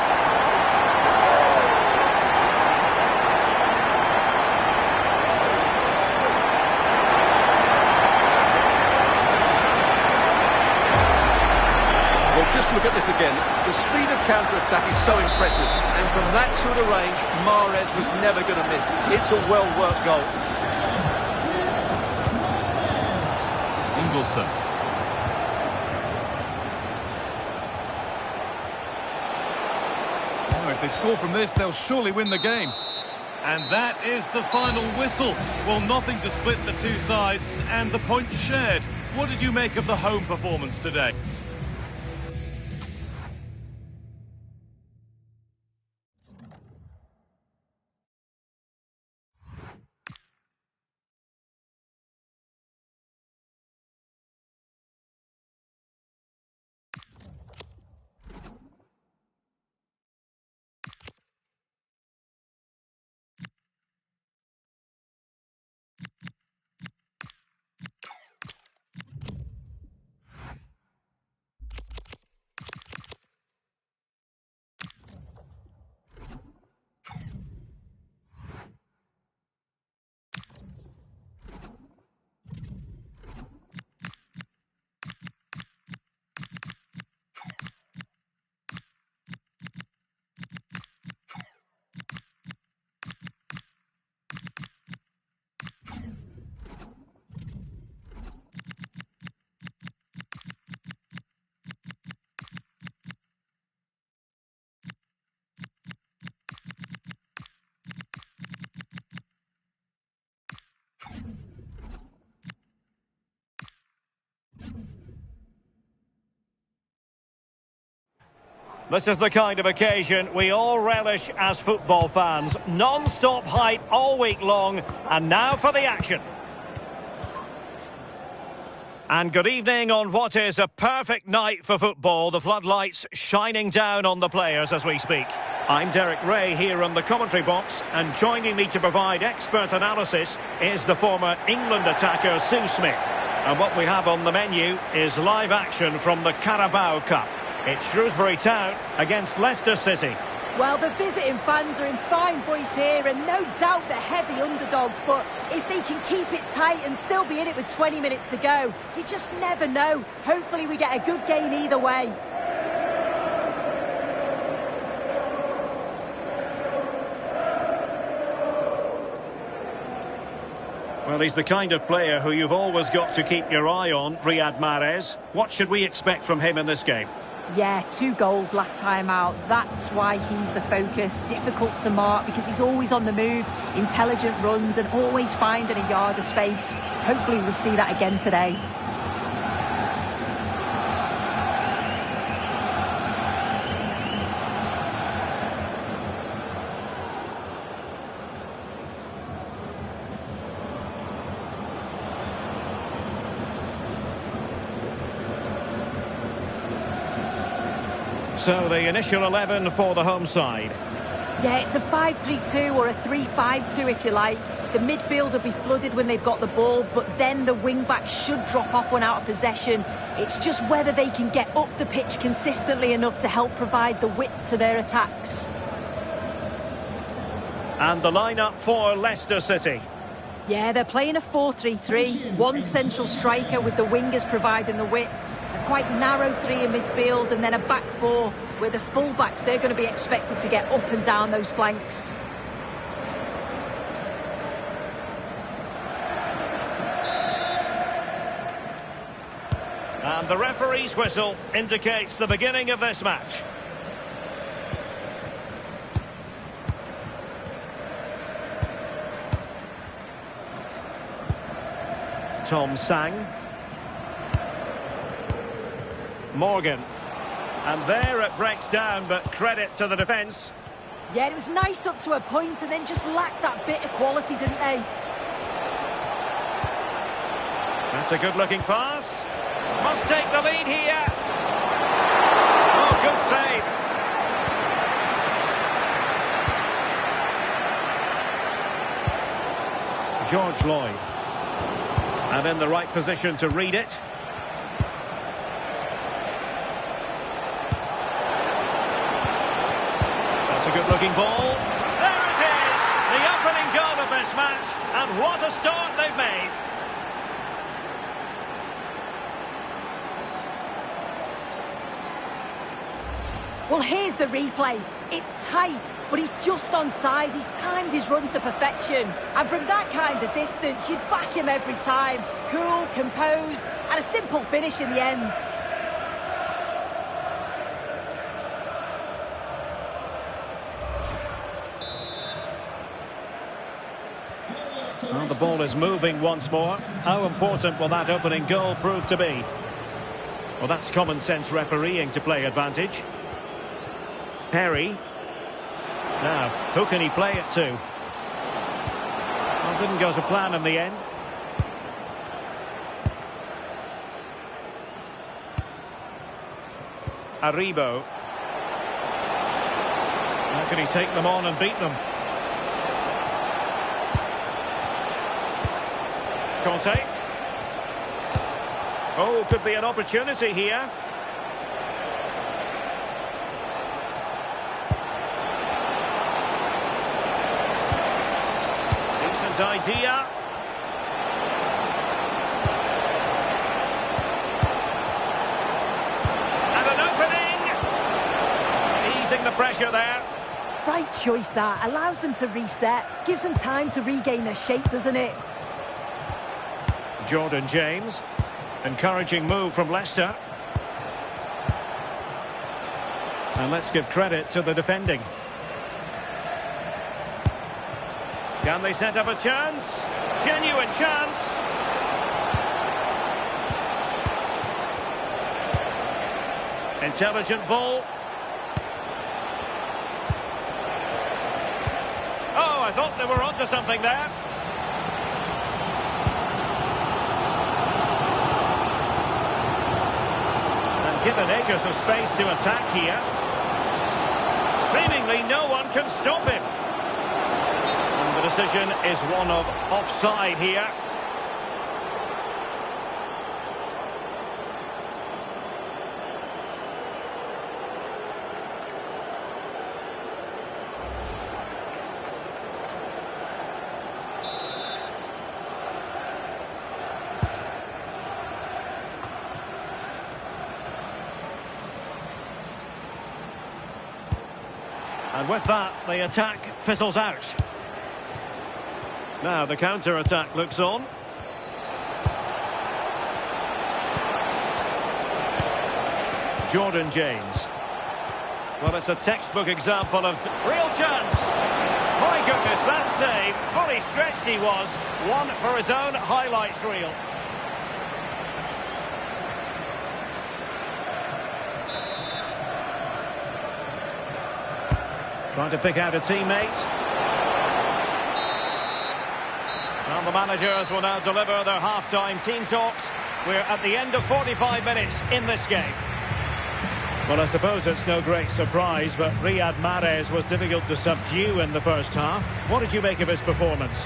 Well, just look at this again. The speed of counter-attack is so impressive. And from that sort of range, Mahrez was never going to miss. It's a well-worked goal. Ingelsson. Now, if they score from this, they'll surely win the game. And that is the final whistle. Well, nothing to split the two sides, and the points shared. What did you make of the home performance today? This is the kind of occasion we all relish as football fans. Non-stop hype all week long, and now for the action. And good evening on what is a perfect night for football. The floodlights shining down on the players as we speak. I'm Derek Ray here in the commentary box, and joining me to provide expert analysis is the former England attacker Sue Smith. And what we have on the menu is live action from the Carabao Cup. It's Shrewsbury Town against Leicester City. Well, the visiting fans are in fine voice here, and no doubt they're heavy underdogs, but if they can keep it tight and still be in it with 20 minutes to go, you just never know. Hopefully we get a good game either way. Well, he's the kind of player who you've always got to keep your eye on, Riyad Mahrez. What should we expect from him in this game? Yeah, 2 goals last time out. That's why he's the focus. Difficult to mark because he's always on the move, intelligent runs and always finding a yard of space. Hopefully we'll see that again today. So the initial 11 for the home side. Yeah, it's a 5-3-2 or a 3-5-2 if you like. The midfield will be flooded when they've got the ball, but then the wing-backs should drop off when out of possession. It's just whether they can get up the pitch consistently enough to help provide the width to their attacks. And the lineup for Leicester City. Yeah, they're playing a 4-3-3. One central striker with the wingers providing the width. A quite narrow 3 in midfield, and then a back 4 where the full-backs, they're going to be expected to get up and down those flanks. And the referee's whistle indicates the beginning of this match. Tom Sang. Morgan. And there it breaks down, but credit to the defence. Yeah, it was nice up to a point and then just lacked that bit of quality, didn't they? That's a good-looking pass. Must take the lead here. Oh, good save. George Lloyd. And in the right position to read it. Good-looking ball. There it is! The opening goal of this match. And what a start they've made. Well, here's the replay. It's tight, but he's just onside. He's timed his run to perfection. And from that kind of distance, you'd back him every time. Cool, composed, and a simple finish in the end. Well, the ball is moving once more. How important will that opening goal prove to be? Well, that's common sense refereeing to play advantage. Perry. Now, who can he play it to? Well, didn't go to plan in the end. Aribo. How can he take them on and beat them? Conte. Oh, could be an opportunity here. Decent idea. And an opening. Easing the pressure there. Right choice that. Allows them to reset. Gives them time to regain their shape, doesn't it? Jordan James. Encouraging move from Leicester. And let's give credit to the defending. Can they set up a chance? genuine chance. Intelligent ball. Oh, I thought they were onto something there. And given acres of space to attack here. Seemingly no one can stop him. And the decision is one of offside here. And with that, the attack fizzles out. Now the counter-attack looks on. Jordan James. Well, it's a textbook example of real chance. My goodness, that save. Fully stretched he was. One for his own highlights reel. Trying to pick out a teammate. And the managers will now deliver their half-time team talks. We're at the end of 45 minutes in this game. Well, I suppose it's no great surprise, but Riyad Mahrez was difficult to subdue in the first half. What did you make of his performance?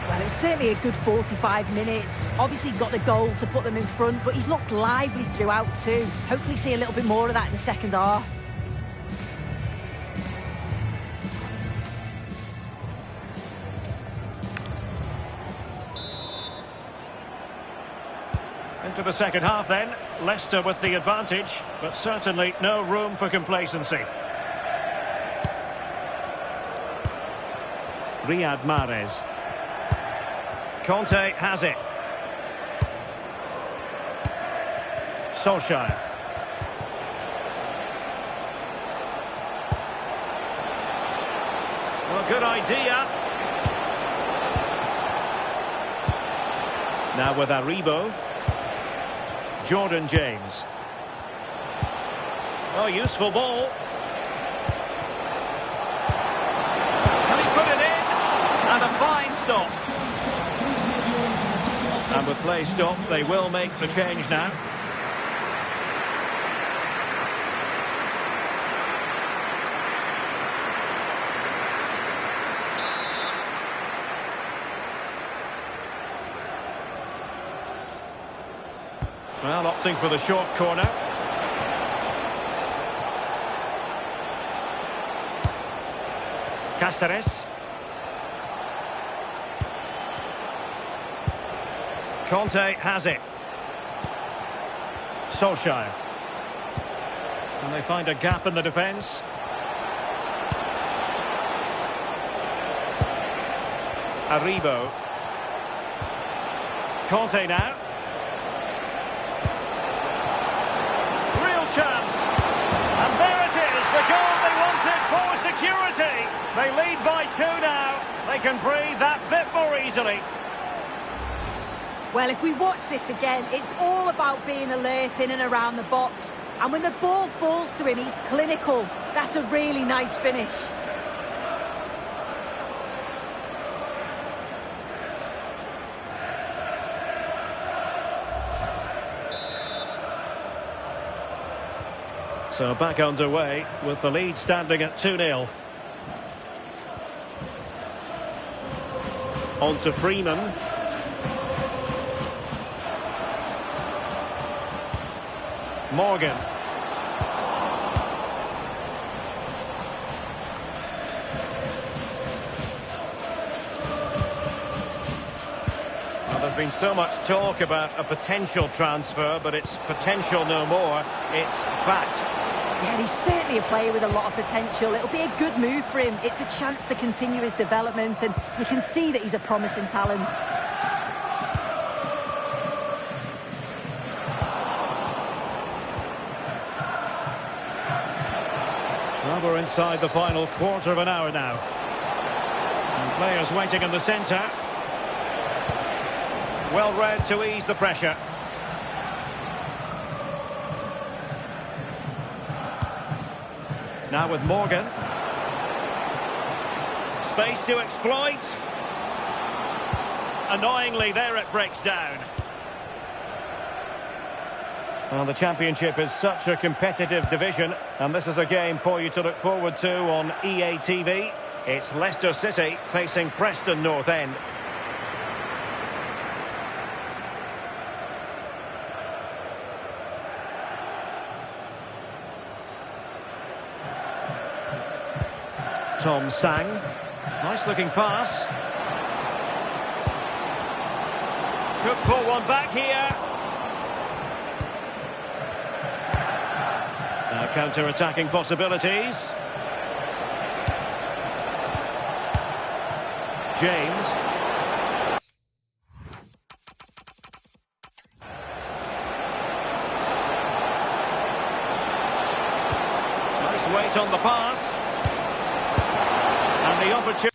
Well, it was certainly a good 45 minutes. Obviously got the goal to put them in front, but he's looked lively throughout too. Hopefully see a little bit more of that in the second half. Into the second half then. Leicester with the advantage, but certainly no room for complacency. Riyad Mahrez. Conte has it. Solskjaer. Well, good idea. Now with Aribo. Jordan James. Oh, useful ball. Can he put it in? And a fine stop. And with play stopped, they will make the change now. Well, opting for the short corner. Cáceres. Conte has it. Solskjaer. And they find a gap in the defence. Aribo. Conte now. Chance, and there it is, the goal they wanted for security. They lead by 2 now. They can breathe that bit more easily. Well, if we watch this again, it's all about being alert in and around the box. And when the ball falls to him, he's clinical. That's a really nice finish. So back underway with the lead standing at 2-0. On to Freeman. Morgan. Well, there's been so much talk about a potential transfer, but it's potential no more. It's fact. Yeah, he's certainly a player with a lot of potential. It'll be a good move for him. It's a chance to continue his development, and you can see that he's a promising talent. Well, we're inside the final quarter of an hour now. And players waiting in the centre. Well read to ease the pressure. Now with Morgan. Space to exploit. Annoyingly, there it breaks down. Well, the Championship is such a competitive division, and this is a game for you to look forward to on EA TV. It's Leicester City facing Preston North End. Tom Sang. Nice looking pass. Could pull one back here. Now counter-attacking possibilities. James. Nice weight on the pass. And the opportunity.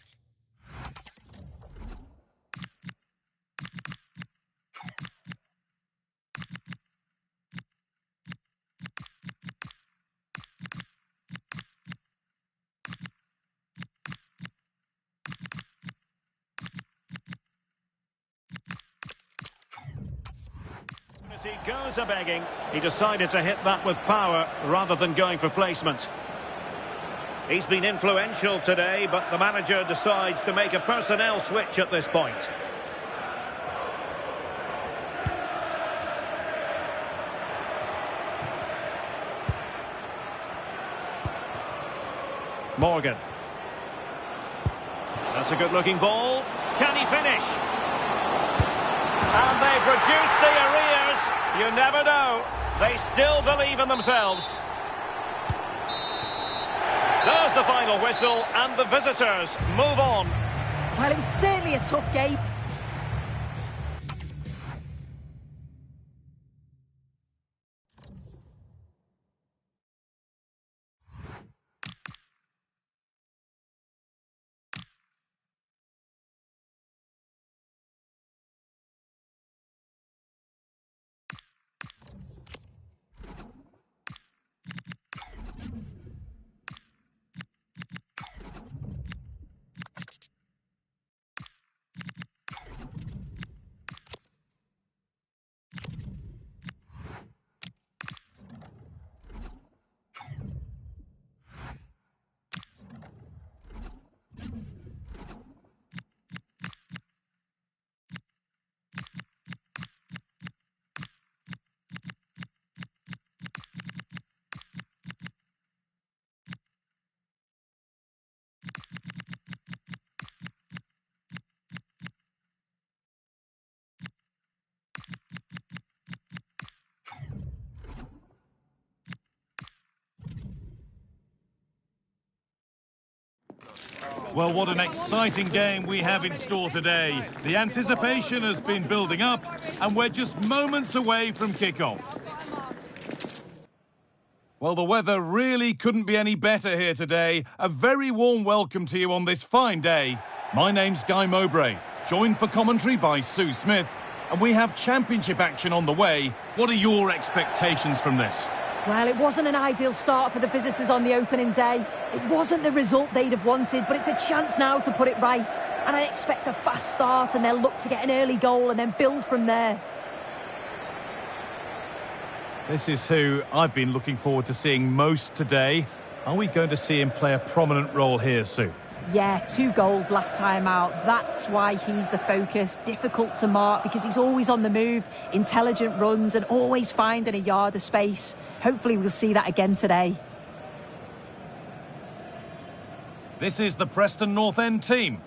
He goes a-begging. He decided to hit that with power rather than going for placement. He's been influential today, but the manager decides to make a personnel switch at this point. Morgan. That's a good-looking ball. Can he finish? And they produce the arrears. You never know. They still believe in themselves. There's the final whistle, and the visitors move on. Well, it was certainly a tough game. Well, what an exciting game we have in store today. The anticipation has been building up, and we're just moments away from kickoff. Well, the weather really couldn't be any better here today. A very warm welcome to you on this fine day. My name's Guy Mowbray, joined for commentary by Sue Smith, and we have Championship action on the way. What are your expectations from this? Well, it wasn't an ideal start for the visitors on the opening day. It wasn't the result they'd have wanted, but it's a chance now to put it right. And I expect a fast start, and they'll look to get an early goal and then build from there. This is who I've been looking forward to seeing most today. Are we going to see him play a prominent role here, Sue? Yeah, 2 goals last time out. That's why he's the focus. Difficult to mark because he's always on the move, intelligent runs and always finding a yard of space. Hopefully we'll see that again today. This is the Preston North End team.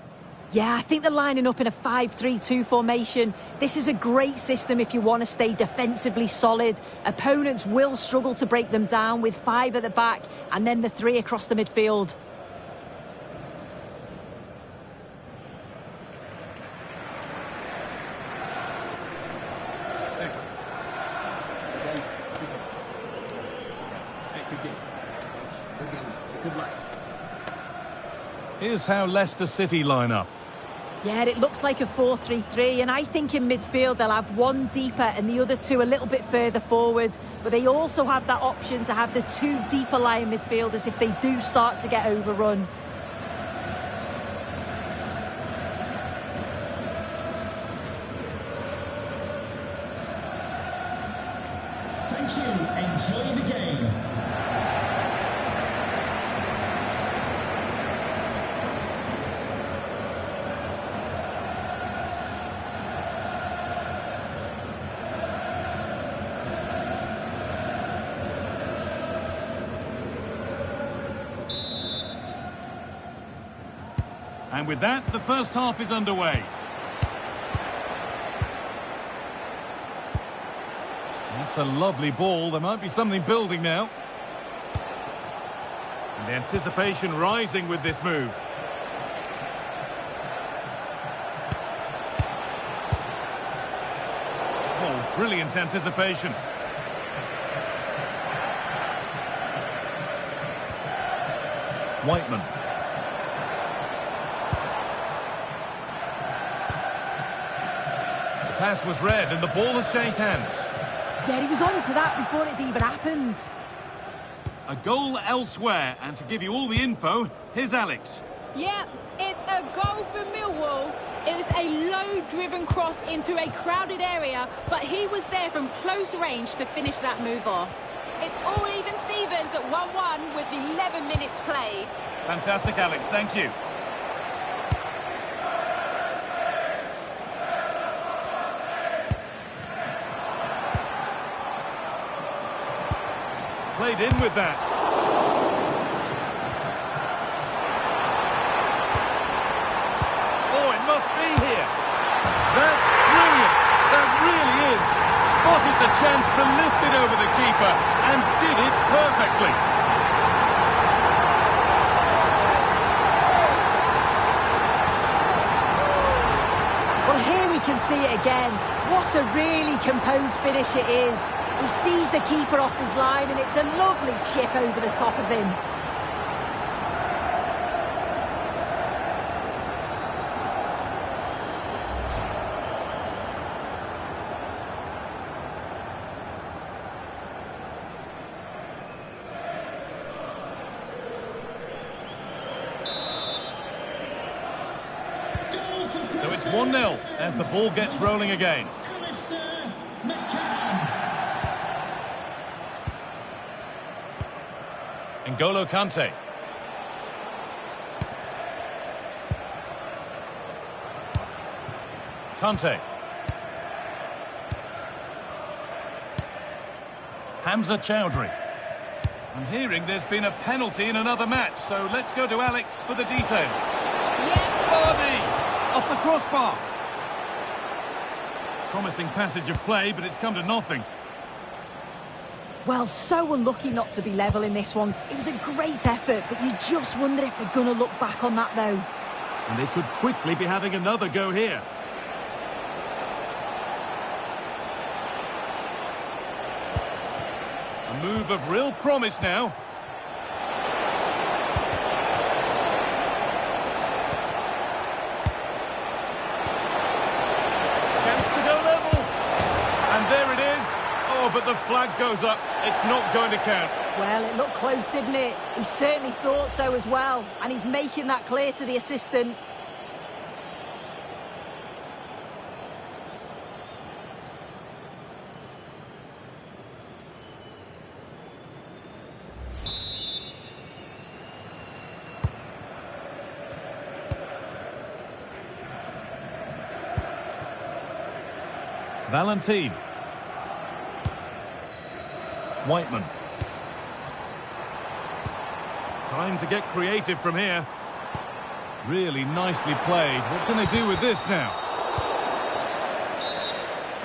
Yeah, I think they're lining up in a 5-3-2 formation. This is a great system if you want to stay defensively solid. Opponents will struggle to break them down with 5 at the back and then the 3 across the midfield. Here's how Leicester City line up. Yeah, it looks like a 4-3-3, and I think in midfield they'll have one deeper and the other two a little bit further forward. But they also have that option to have the two deeper lying midfielders if they do start to get overrun. Thank you. Enjoy the game. And with that, the first half is underway. That's a lovely ball. There might be something building now. And the anticipation rising with this move. Oh, brilliant anticipation. Whiteman. The pass was read and the ball has changed hands. Yeah, he was on to that before it even happened. A goal elsewhere, and to give you all the info, here's Alex. Yeah, it's a goal for Millwall. It was a low-driven cross into a crowded area, but he was there from close range to finish that move off. It's all even Stevens at 1-1 with 11 minutes played. Fantastic, Alex. Thank you. Played in with that. Oh, it must be here. That's brilliant. That really is. Spotted the chance to lift it over the keeper and did it perfectly. Well, here we can see it again. What a really composed finish it is. He sees the keeper off his line and it's a lovely chip over the top of him. So it's 1-0 as the ball gets rolling again. N'Golo Kante. Kante. Hamza Choudhury. I'm hearing there's been a penalty in another match, so let's go to Alex for the details. Yeah. Vardy! Off the crossbar. Promising passage of play, but it's come to nothing. Well, so unlucky not to be level in this one. It was a great effort, but you just wonder if they're going to look back on that, though. And they could quickly be having another go here. A move of real promise now. Chance to go level. And there it is. Oh, but the flag goes up. It's not going to count. Well, it looked close, didn't it? He certainly thought so as well. And he's making that clear to the assistant. Valentine. Whiteman. Time to get creative from here. Really nicely played. What can they do with this now?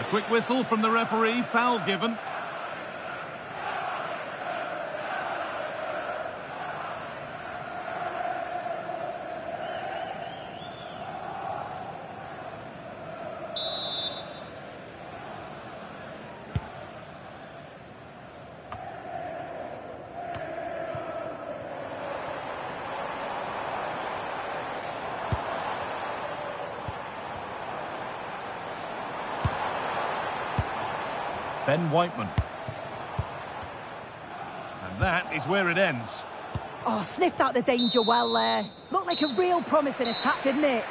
A quick whistle from the referee. Foul given. Ben Whiteman. And that is where it ends. Oh, sniffed out the danger well there. Looked like a real promising attack, didn't it?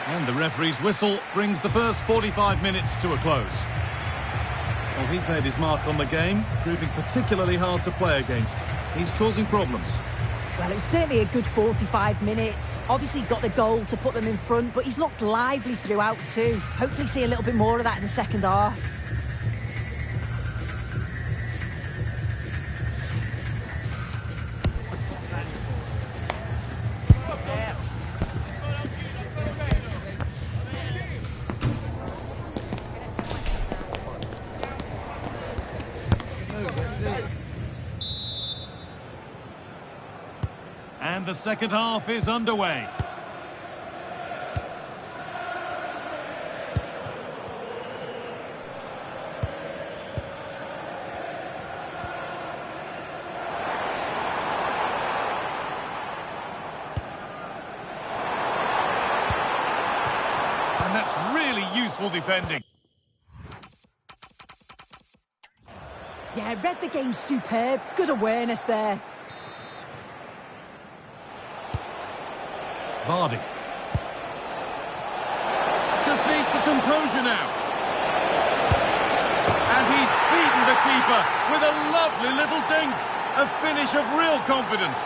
And the referee's whistle brings the first 45 minutes to a close. Well, he's made his mark on the game, proving particularly hard to play against. He's causing problems. Well, it was certainly a good 45 minutes. Obviously got the goal to put them in front, but he's looked lively throughout too. Hopefully see a little bit more of that in the second half. And the second half is underway. And that's really useful defending. Yeah, read the game superb. Good awareness there. Vardy. Just needs the composure now. And he's beaten the keeper with a lovely little dink. A finish of real confidence.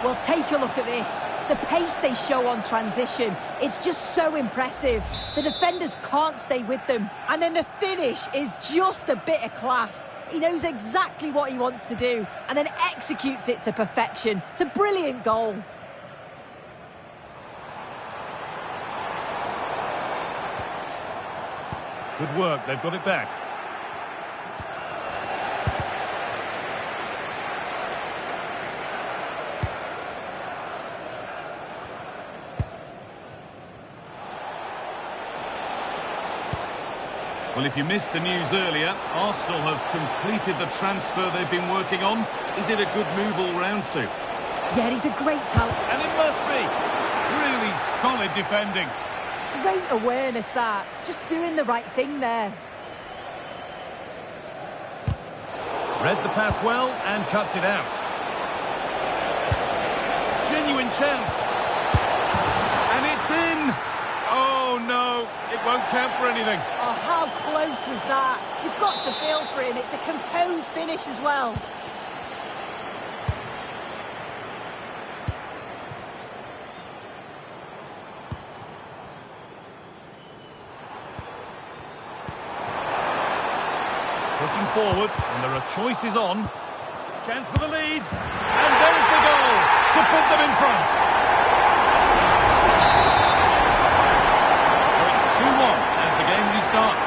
Well, take a look at this. The pace they show on transition, it's just so impressive. The defenders can't stay with them. And then the finish is just a bit of class. He knows exactly what he wants to do and then executes it to perfection. It's a brilliant goal. Good work, they've got it back. Well, if you missed the news earlier, Arsenal have completed the transfer they've been working on. Is it a good move all round, Sue? Yeah, he's a great talent. And it must be. Really solid defending. Great awareness, that. Just doing the right thing there. Read the pass well and cuts it out. Genuine chance. And it's in. Oh, no. It won't count for anything. Oh, how close was that? You've got to feel for him. It's a composed finish as well. Pushing forward, and there are choices on. Chance for the lead. And there's the goal to put them in front. So it's 2-1 as the game restarts.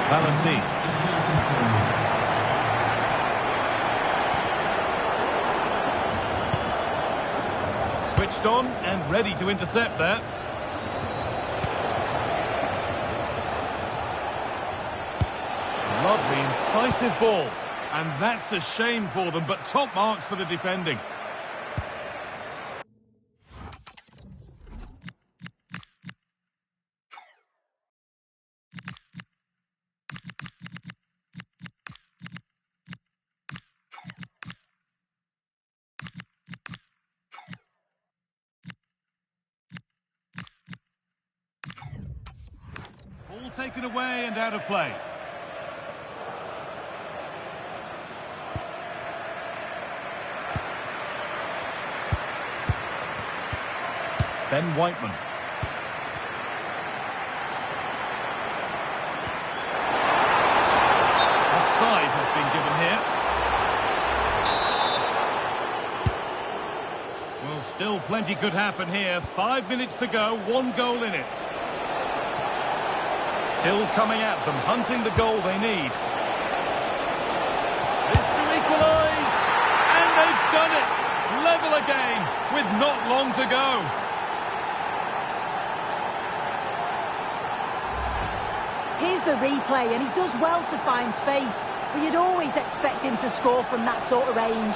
Valentin. Switched on and ready to intercept that. Lovely, incisive ball. And that's a shame for them, but top marks for the defending. Ball taken away and out of play. Ben Whiteman. Offside has been given here. Well, still plenty could happen here. 5 minutes to go, 1 goal in it. Still coming at them, hunting the goal they need. This to equalise, and they've done it. Level again with not long to go. Here's the replay, and he does well to find space, but you'd always expect him to score from that sort of range.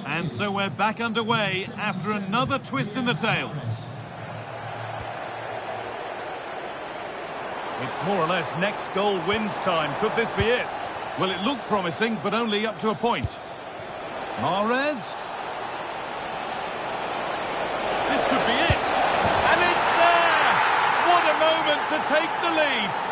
And so we're back underway after another twist in the tail. It's more or less next goal wins time. Could this be it? Well, it looked promising, but only up to a point. Mahrez. This could be it. And it's there! What a moment to take the lead.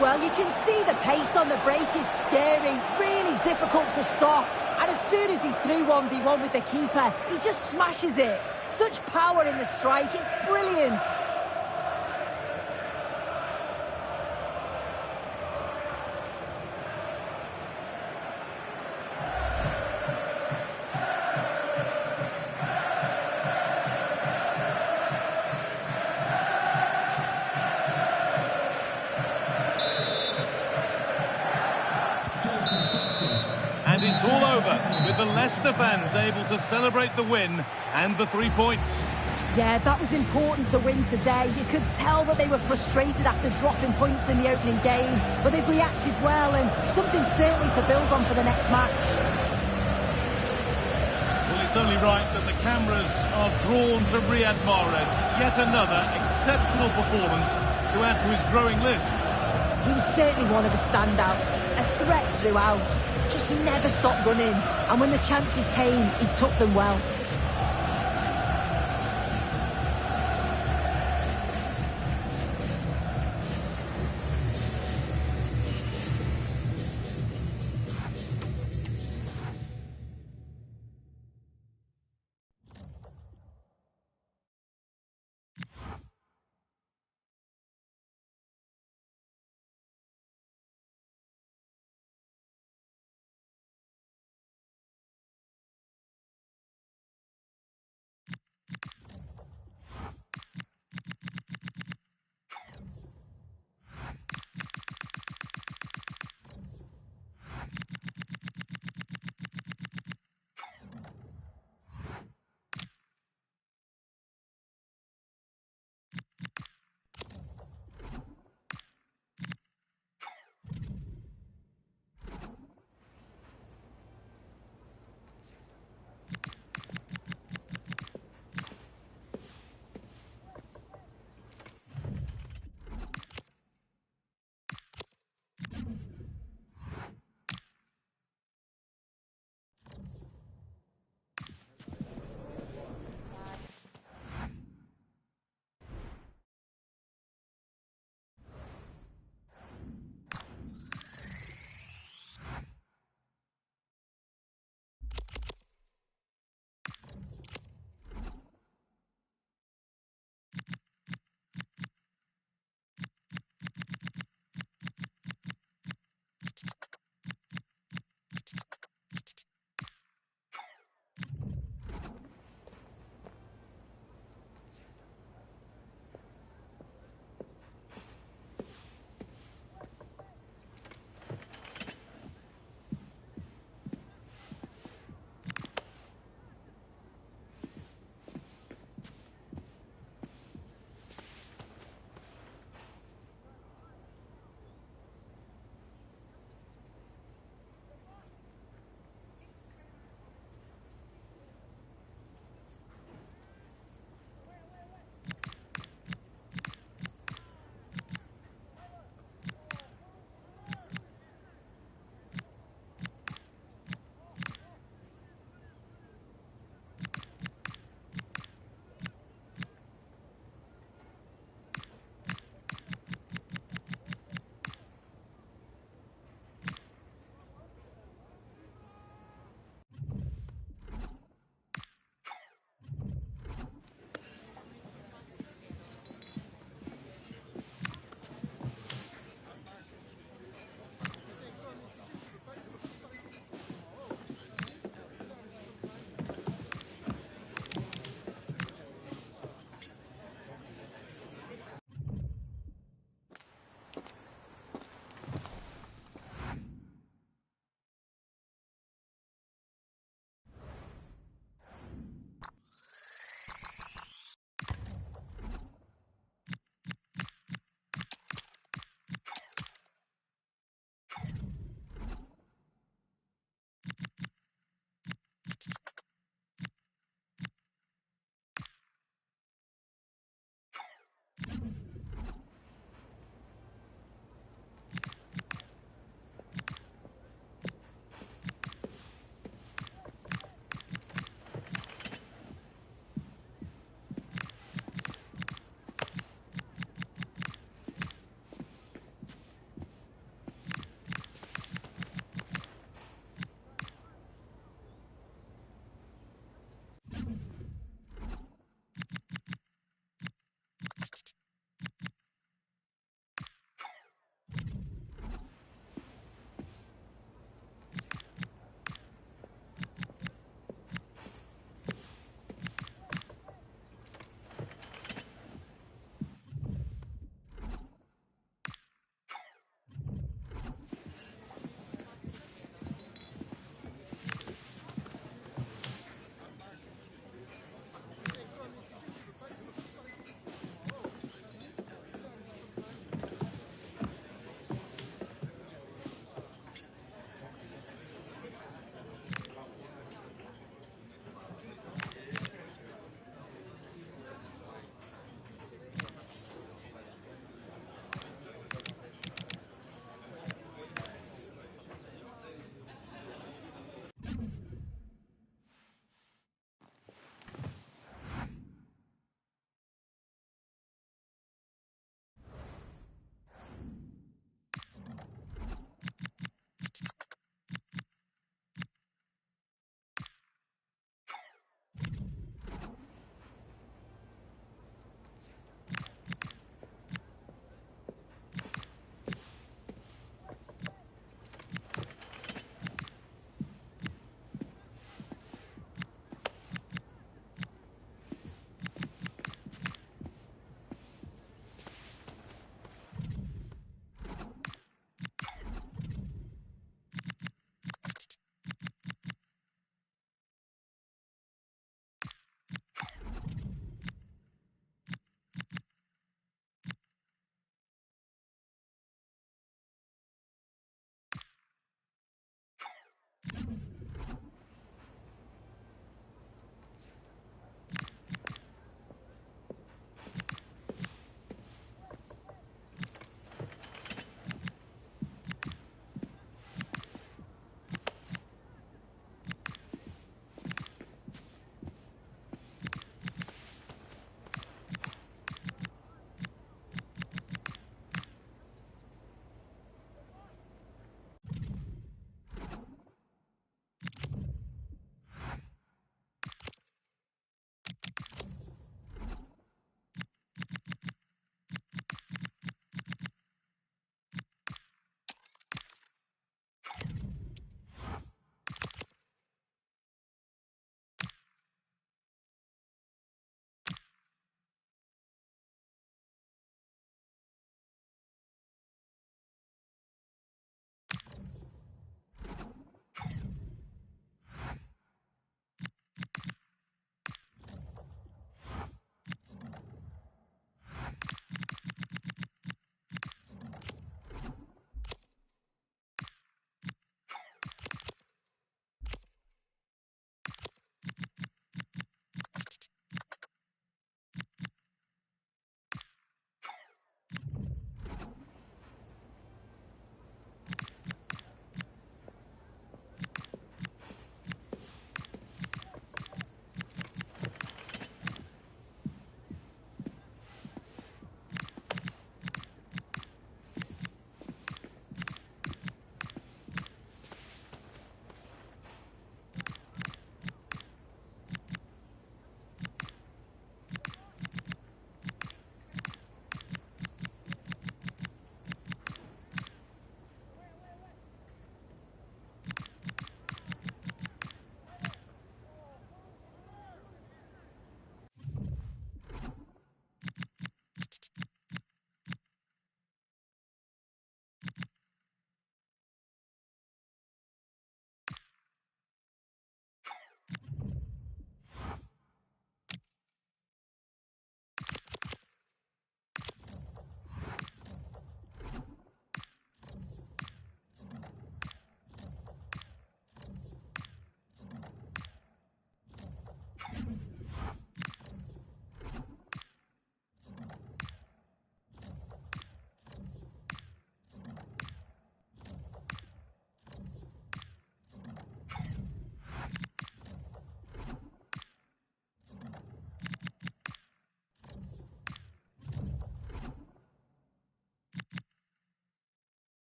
Well, you can see the pace on the break is scary, really difficult to stop. And as soon as he's through 1v1 with the keeper, he just smashes it. Such power in the strike, it's brilliant. And it's all over, with the Leicester fans able to celebrate the win and the 3 points. Yeah, that was important to win today. You could tell that they were frustrated after dropping points in the opening game, but they've reacted well and something certainly to build on for the next match. Well, it's only right that the cameras are drawn to Riyad Mahrez. Yet another exceptional performance to add to his growing list. He was certainly one of the standouts, a threat throughout. Just never stopped running, and when the chances came, he took them well.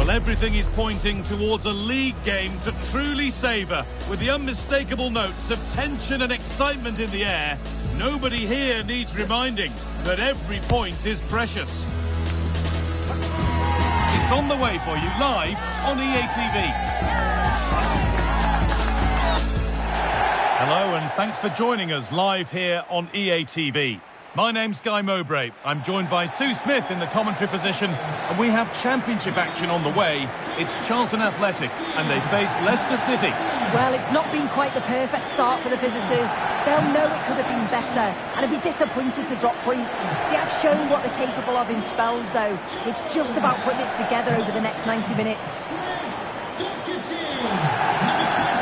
Well, everything is pointing towards a league game to truly savour, with the unmistakable notes of tension and excitement in the air. Nobody here needs reminding that every point is precious. It's on the way for you live on EA TV. Hello and thanks for joining us live here on EA TV. My name's Guy Mowbray. I'm joined by Sue Smith in the commentary position, and we have championship action on the way. It's Charlton Athletic, and they face Leicester City. Well, it's not been quite the perfect start for the visitors. They'll know it could have been better, and they'll be disappointed to drop points. They have shown what they're capable of in spells, though. It's just about putting it together over the next 90 minutes.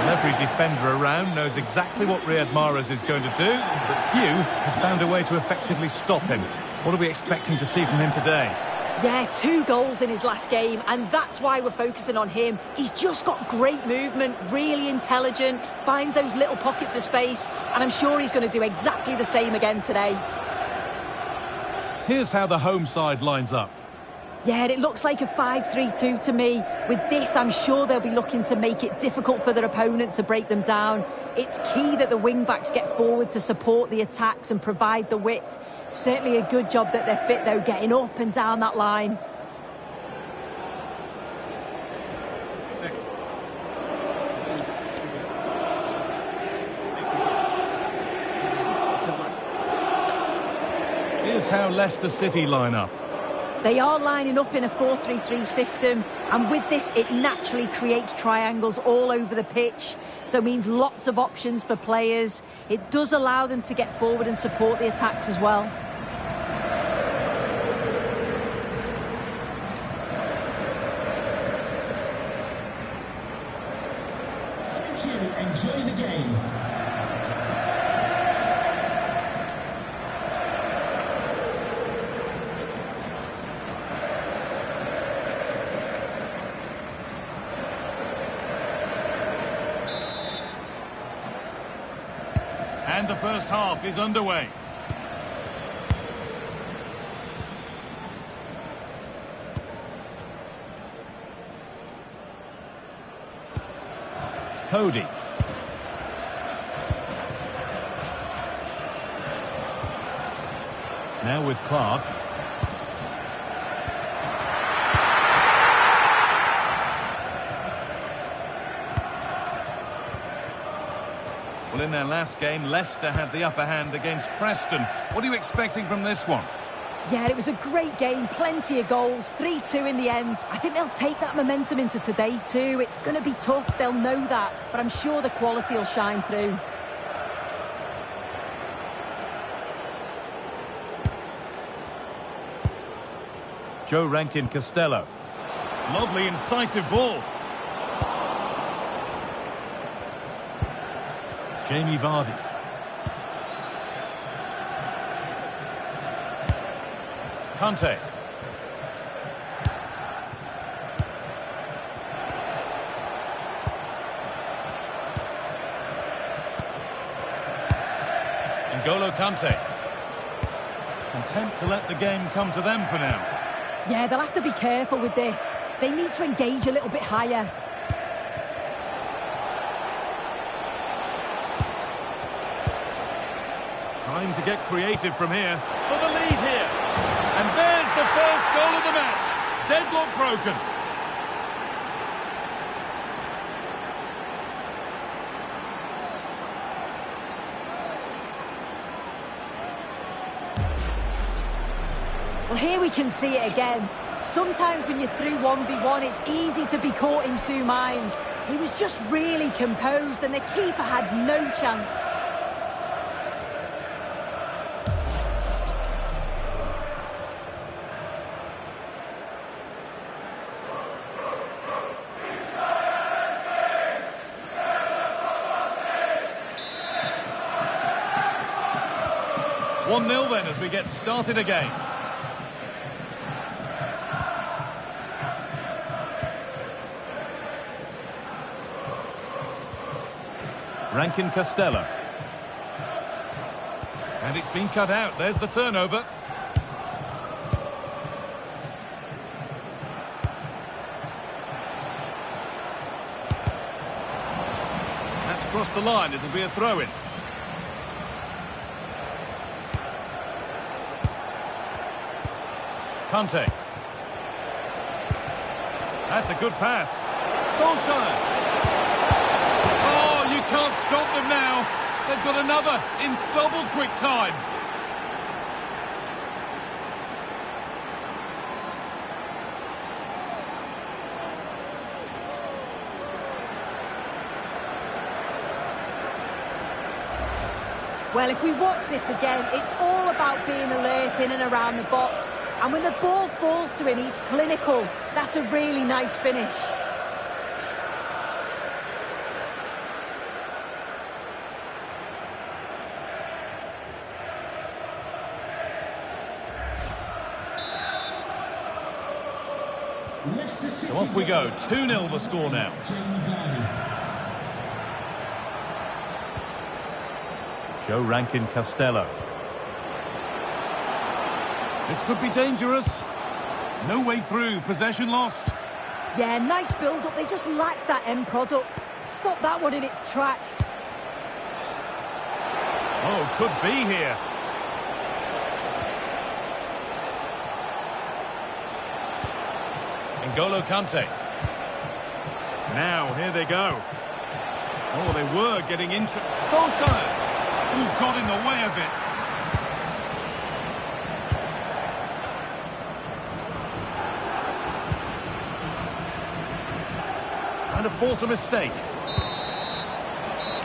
Well, every defender around knows exactly what Riyad Mahrez is going to do, but few have found a way to effectively stop him. What are we expecting to see from him today? Yeah, 2 goals in his last game, and that's why we're focusing on him. He's just got great movement, really intelligent, finds those little pockets of space, and I'm sure he's going to do exactly the same again today. Here's how the home side lines up. Yeah, it looks like a 5-3-2 to me. With this, I'm sure they'll be looking to make it difficult for their opponent to break them down. It's key that the wing-backs get forward to support the attacks and provide the width. Certainly a good job that they're fit, though, getting up and down that line. Here's how Leicester City line up. They are lining up in a 4-3-3 system, and with this it naturally creates triangles all over the pitch, so it means lots of options for players. It does allow them to get forward and support the attacks as well. Thank you. Enjoy the game. And the first half is underway. Cody. Now with Clark. Well, in their last game, Leicester had the upper hand against Preston. What are you expecting from this one? Yeah, it was a great game, plenty of goals, 3-2 in the end. I think they'll take that momentum into today too. It's going to be tough, they'll know that, but I'm sure the quality will shine through. Joe Rankin Costello. Lovely, incisive ball. Jamie Vardy. Kante. N'Golo Kante. Content to let the game come to them for now. Yeah, they'll have to be careful with this. They need to engage a little bit higher. Time to get creative from here. For the lead here. And there's the first goal of the match. Deadlock broken. Well, here we can see it again. Sometimes when you're through 1v1, it's easy to be caught in two minds. He was just really composed and the keeper had no chance. One 0 then as we get started again. Rankin Costello. And it's been cut out. There's the turnover. That's crossed the line. It'll be a throw-in. Kante. That's a good pass. Solskjaer. Oh, you can't stop them now. They've got another in double quick time. Well, if we watch this again, it's all about being alert in and around the box. And when the ball falls to him, he's clinical. That's a really nice finish. So off we go. 2-0 the score now. Joe Rankin Costello. This could be dangerous. No way through. Possession lost. Yeah, nice build-up. They just lack that end product. Stop that one in its tracks. Oh, could be here. N'Golo Kante. Now, here they go. Oh, they were getting into... Solskjaer! Who got in the way of it. Trying to force a mistake.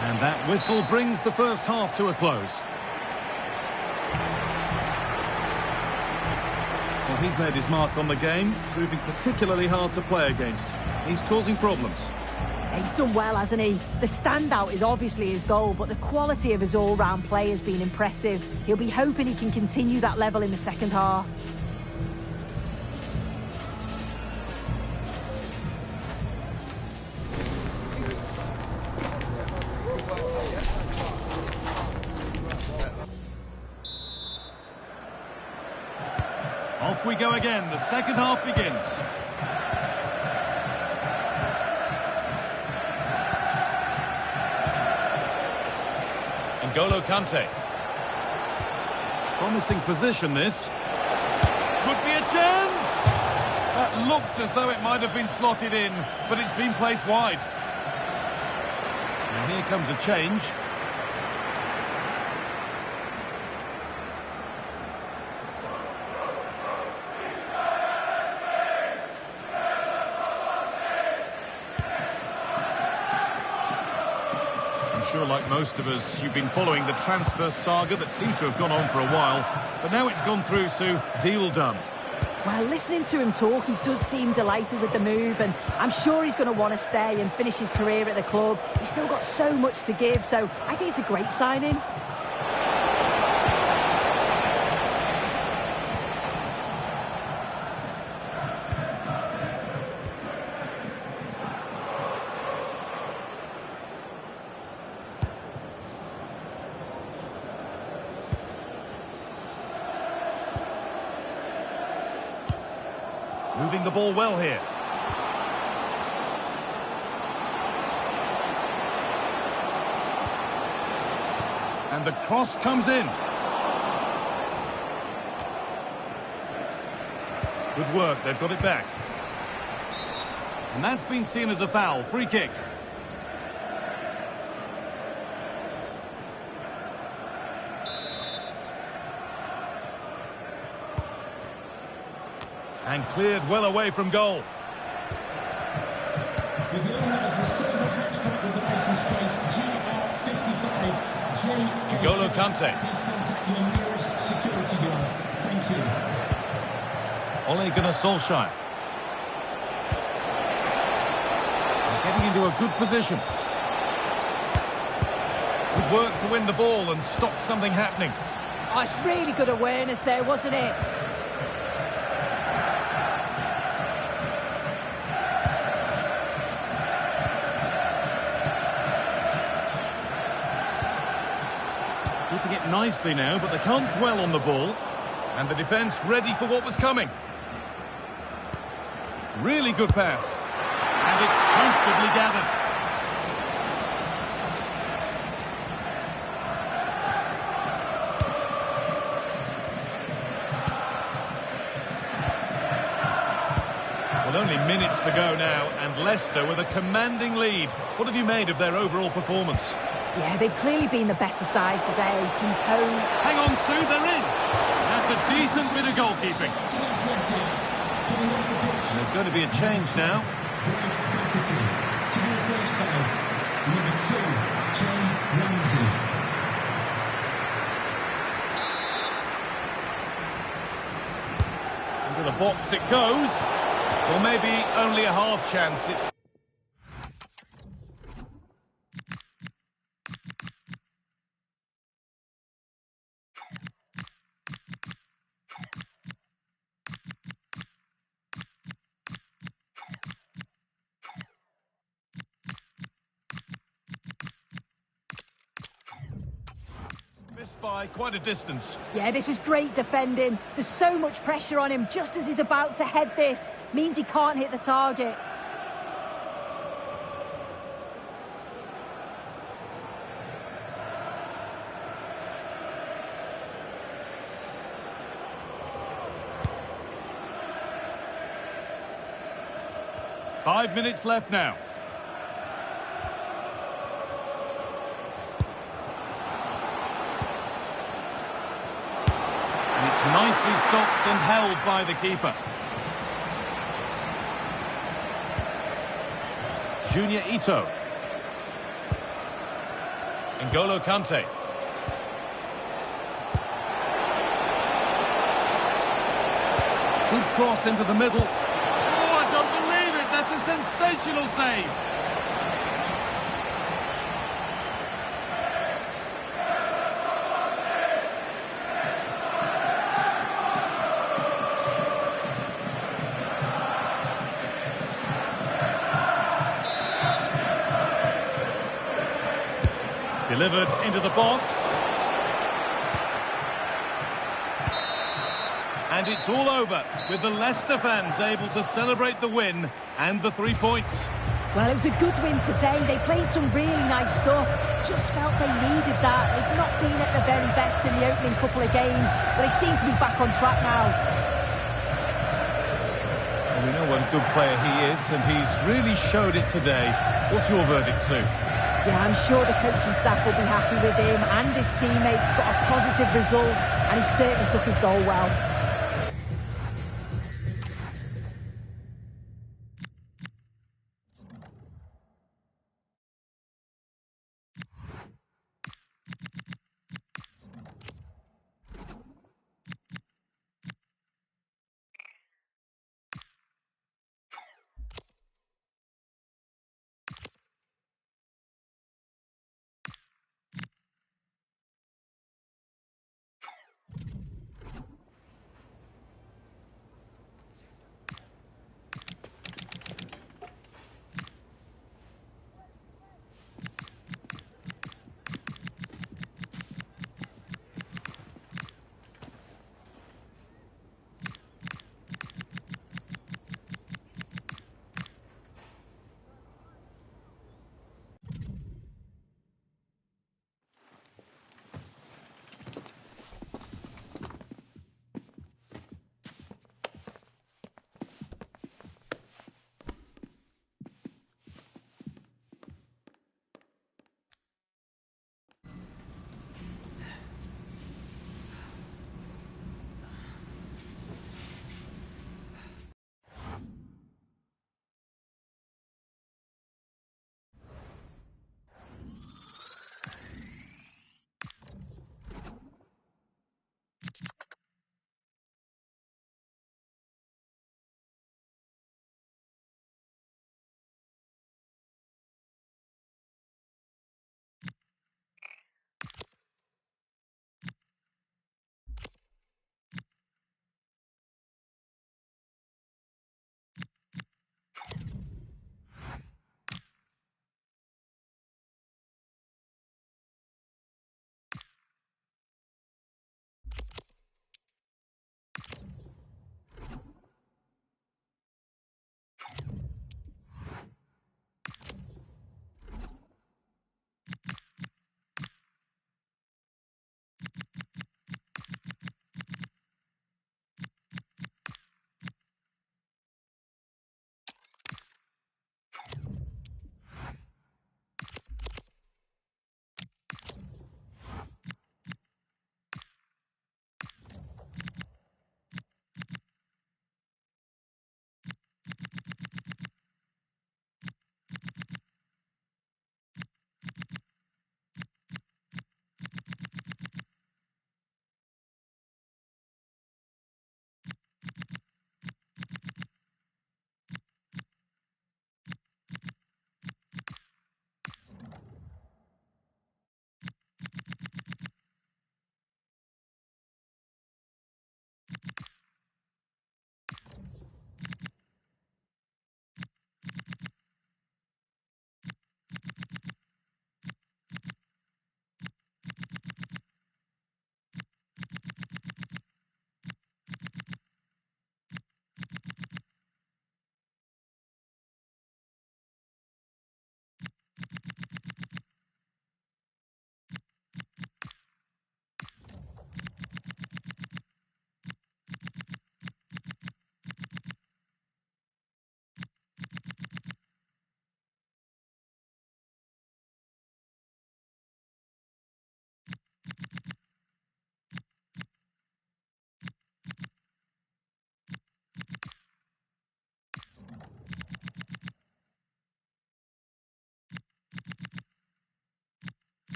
And that whistle brings the first half to a close. Well, he's made his mark on the game, proving particularly hard to play against. He's causing problems. He's done well, hasn't he? The standout is obviously his goal, but the quality of his all-round play has been impressive. He'll be hoping he can continue that level in the second half. Off we go again. The second half begins. N'Golo Kante. Promising position, this. Could be a chance! That looked as though it might have been slotted in, but it's been placed wide. And here comes a change. Like most of us, you've been following the transfer saga that seems to have gone on for a while, but now it's gone through, Sue. Deal done. Well, listening to him talk, he does seem delighted with the move, and I'm sure he's going to want to stay and finish his career at the club. He's still got so much to give, so I think it's a great signing. Moving the ball well here. And the cross comes in. Good work, they've got it back. And that's been seen as a foul. Free kick. And cleared well away from goal. With the owner of the silver hatchback with the license plate GR55, N'Golo Kante. Please contact your nearest security guard. Thank you. Ole Gunnar Solskjaer. Getting into a good position. Good work to win the ball and stop something happening. Oh, it's really good awareness there, wasn't it? Keeping it nicely now, but they can't dwell on the ball. And the defence ready for what was coming. Really good pass. And it's comfortably gathered. Only minutes to go now, and Leicester with a commanding lead. What have you made of their overall performance? Yeah, they've clearly been the better side today. Composed. Hang on, Sue, they're in. That's a decent bit of goalkeeping. And there's going to be a change now. Into the box it goes. Well, maybe only a half chance. It's missed by quite a distance. Yeah, this is great defending. There's so much pressure on him just as he's about to head this. Means he can't hit the target. Five minutes left now. And it's nicely stopped and held by the keeper. Junior Ito. N'Golo Kante. Good cross into the middle. Oh, I don't believe it! That's a sensational save! Delivered into the box. And it's all over, with the Leicester fans able to celebrate the win and the 3 points. Well, it was a good win today. They played some really nice stuff. Just felt they needed that. They've not been at the very best in the opening couple of games, but they seem to be back on track now. Well, we know what a good player he is, and he's really showed it today. What's your verdict, Sue? Yeah, I'm sure the coaching staff will be happy with him, and his teammates got a positive result, and he certainly took his goal well.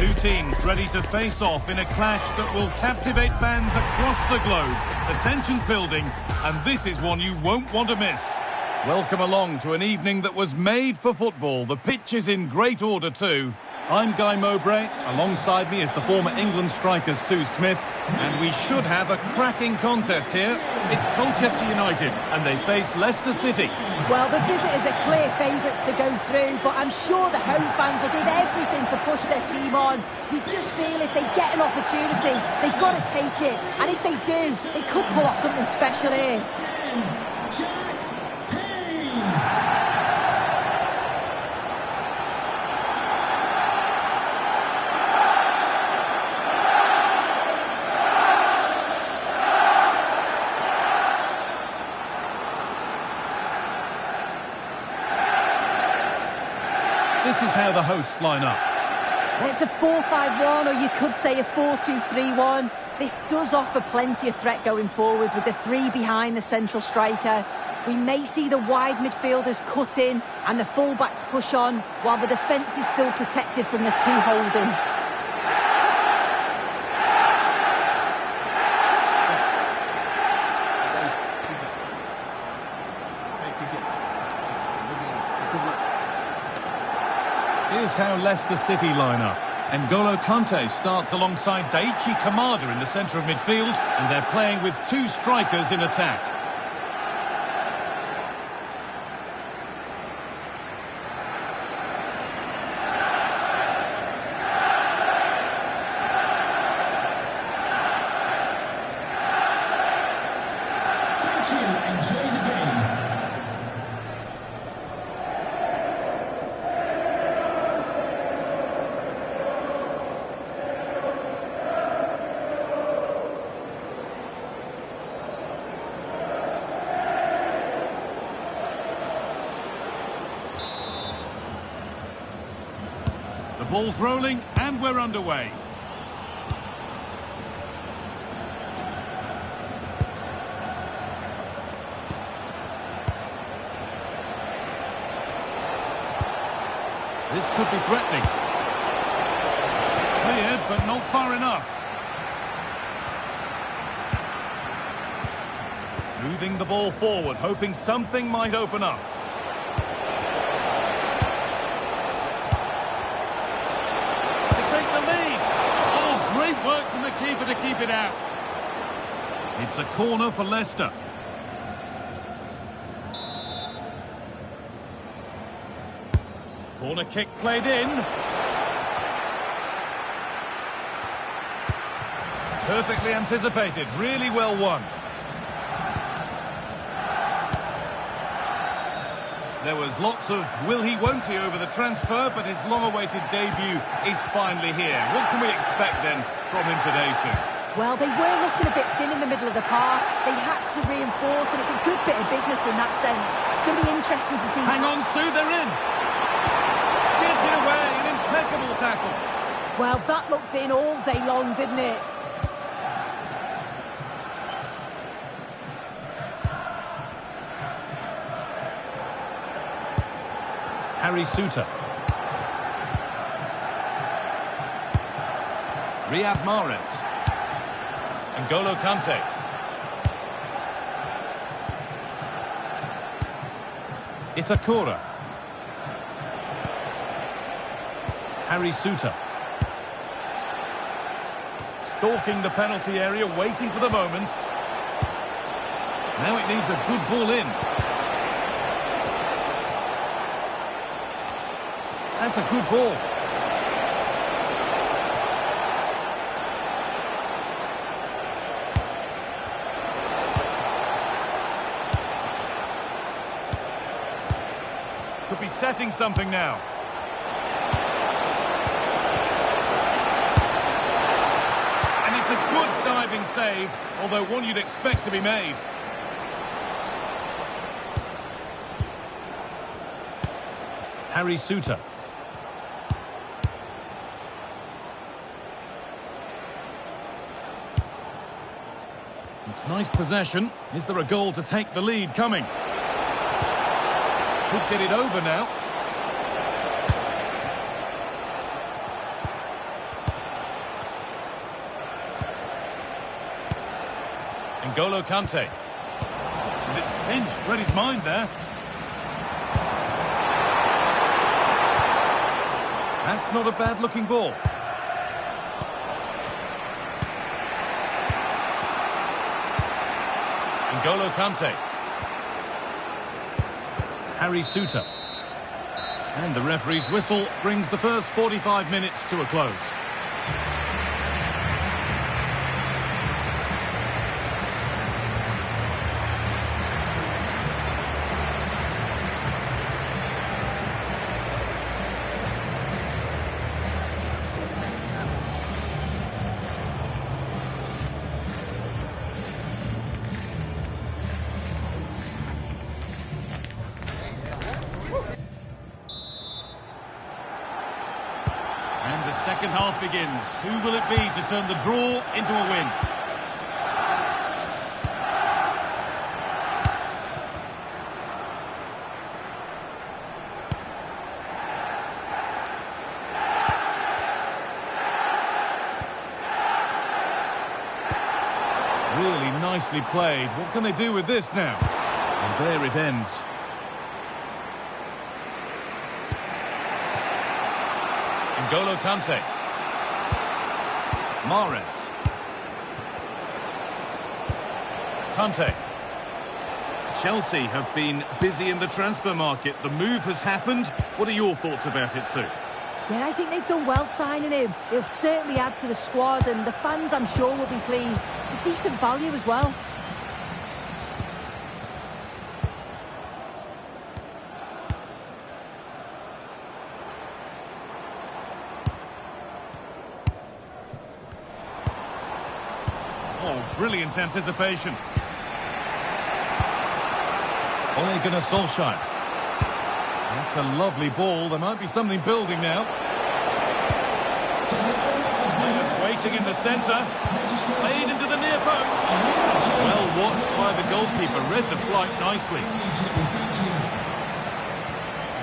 Two teams ready to face off in a clash that will captivate fans across the globe. The tension's building, and this is one you won't want to miss. Welcome along to an evening that was made for football. The pitch is in great order too. I'm Guy Mowbray. Alongside me is the former England striker Sue Smith. And we should have a cracking contest here. It's Colchester United and they face Leicester City. Well, the visitors are clear favourites to go through, but I'm sure the home fans will give everything to push their team on. You just feel if they get an opportunity, they've got to take it. And if they do, they could pull off something special here. This is how the hosts line up. It's a 4-5-1, or you could say a 4-2-3-1. This does offer plenty of threat going forward with the three behind the central striker. We may see the wide midfielders cut in and the full-backs push on, while the defence is still protected from the two holding. Here's how Leicester City line up. N'Golo Kante starts alongside Daichi Kamada in the centre of midfield, and they're playing with two strikers in attack. Thank you. Enjoy the game. The ball's rolling and we're underway. This could be threatening. Cleared, but not far enough. Moving the ball forward, hoping something might open up. Great work from the keeper to keep it out. It's a corner for Leicester. Corner kick played in. Perfectly anticipated, really well won. There was lots of will he, won't he over the transfer, but his long-awaited debut is finally here. What can we expect then from him today, Sue? Well, they were looking a bit thin in the middle of the park. They had to reinforce, and it's a good bit of business in that sense. It's going to be interesting to see. Hang on, Sue, they're in. Gets it away, an impeccable tackle. Well, that looked in all day long, didn't it? Harry Souttar. Riyad Mahrez. N'Golo Kante. Itakura. Harry Souttar. Stalking the penalty area, waiting for the moment. Now it needs a good ball in. That's a good ball. Could be setting something now. And it's a good diving save, although one you'd expect to be made. Harry Souttar. It's nice possession. Is there a goal to take the lead coming? Could get it over now. N'Golo Kante. And it's pinched, read his mind there. That's not a bad-looking ball. N'Golo Kante. Harry Souttar. And the referee's whistle brings the first 45 minutes to a close. Second half begins. Who will it be to turn the draw into a win? Really nicely played. What can they do with this now? And there it ends. N'Golo Kante. Mahrez. Kante. Chelsea have been busy in the transfer market. The move has happened. What are your thoughts about it, Sue? Yeah, I think they've done well signing him. He'll certainly add to the squad, and the fans, I'm sure, will be pleased. It's a decent value as well. Oh, brilliant anticipation. Ole Gunnar Solskjaer. That's a lovely ball. There might be something building now. Just waiting in the centre. Played into the near post. Well watched by the goalkeeper. Read the flight nicely.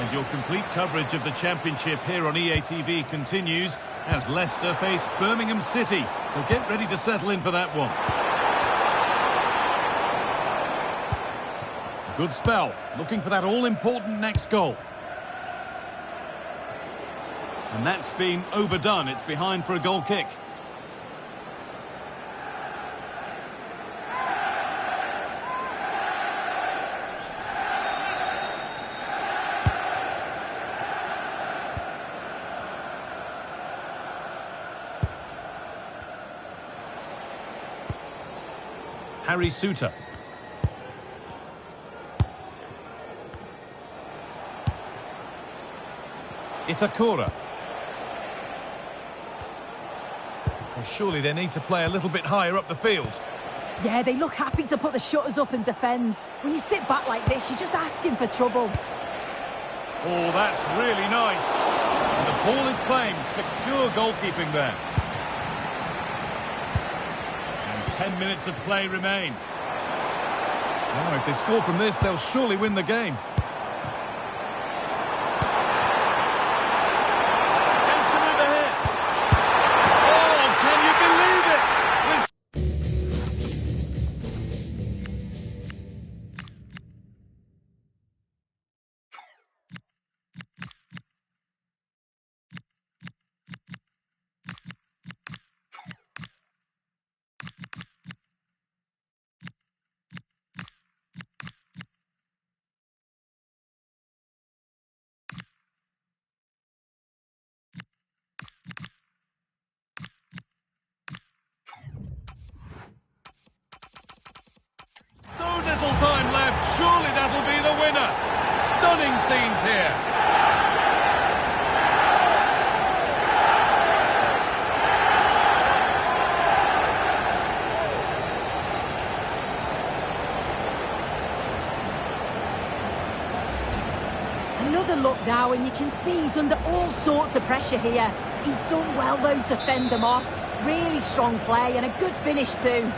And your complete coverage of the Championship here on EA TV continues as Leicester face Birmingham City. So get ready to settle in for that one. Good spell. Looking for that all-important next goal. And that's been overdone. It's behind for a goal kick. Harry Souttar. Itakura. Well, surely they need to play a little bit higher up the field. Yeah, they look happy to put the shutters up and defend. When you sit back like this, you're just asking for trouble. Oh, that's really nice. And the ball is claimed. Secure goalkeeping there. And 10 minutes of play remain. Now, if they score from this, they'll surely win the game. Little time left, surely that'll be the winner. Stunning scenes here. Another look now, and you can see he's under all sorts of pressure here. He's done well though to fend them off. Really strong play and a good finish too.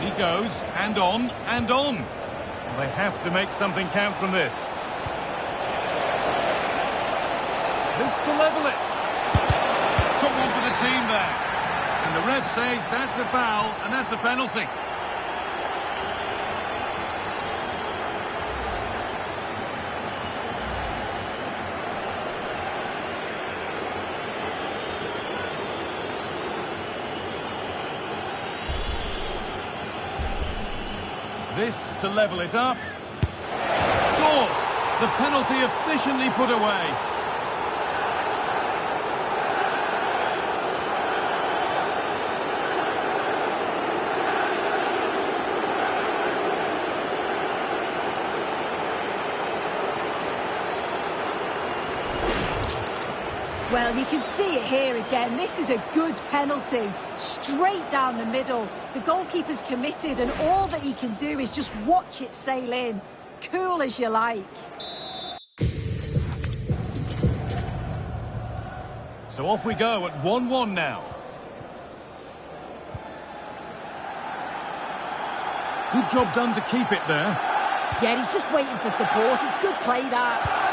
He goes, and on, and on. Well, they have to make something count from this. This to level it. Took one for the team there. And the ref says that's a foul, and that's a penalty. This to level it up. Scores! The penalty efficiently put away. Well, you can see it here again. This is a good penalty. Straight down the middle. The goalkeeper's committed and all that he can do is just watch it sail in. Cool as you like. So off we go at 1-1 now. Good job done to keep it there. Yeah, he's just waiting for support. It's good play, that.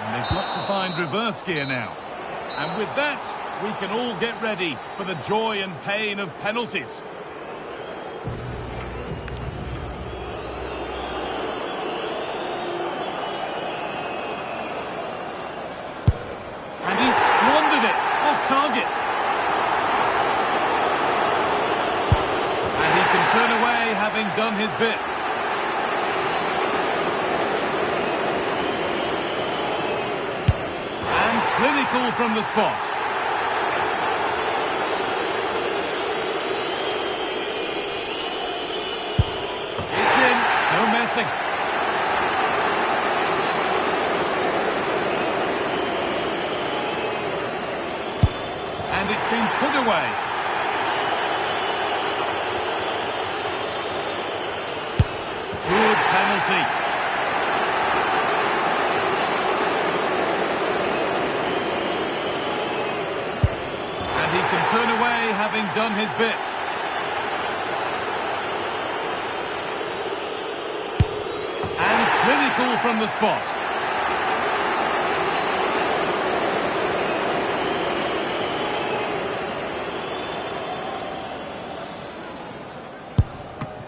And they've got to find reverse gear now. And with that, we can all get ready for the joy and pain of penalties. And he squandered it off target. And he can turn away having done his bit. Clinical from the spot. It's in, no messing. And it's been put away. Good penalty. He can turn away having done his bit. And clinical from the spot.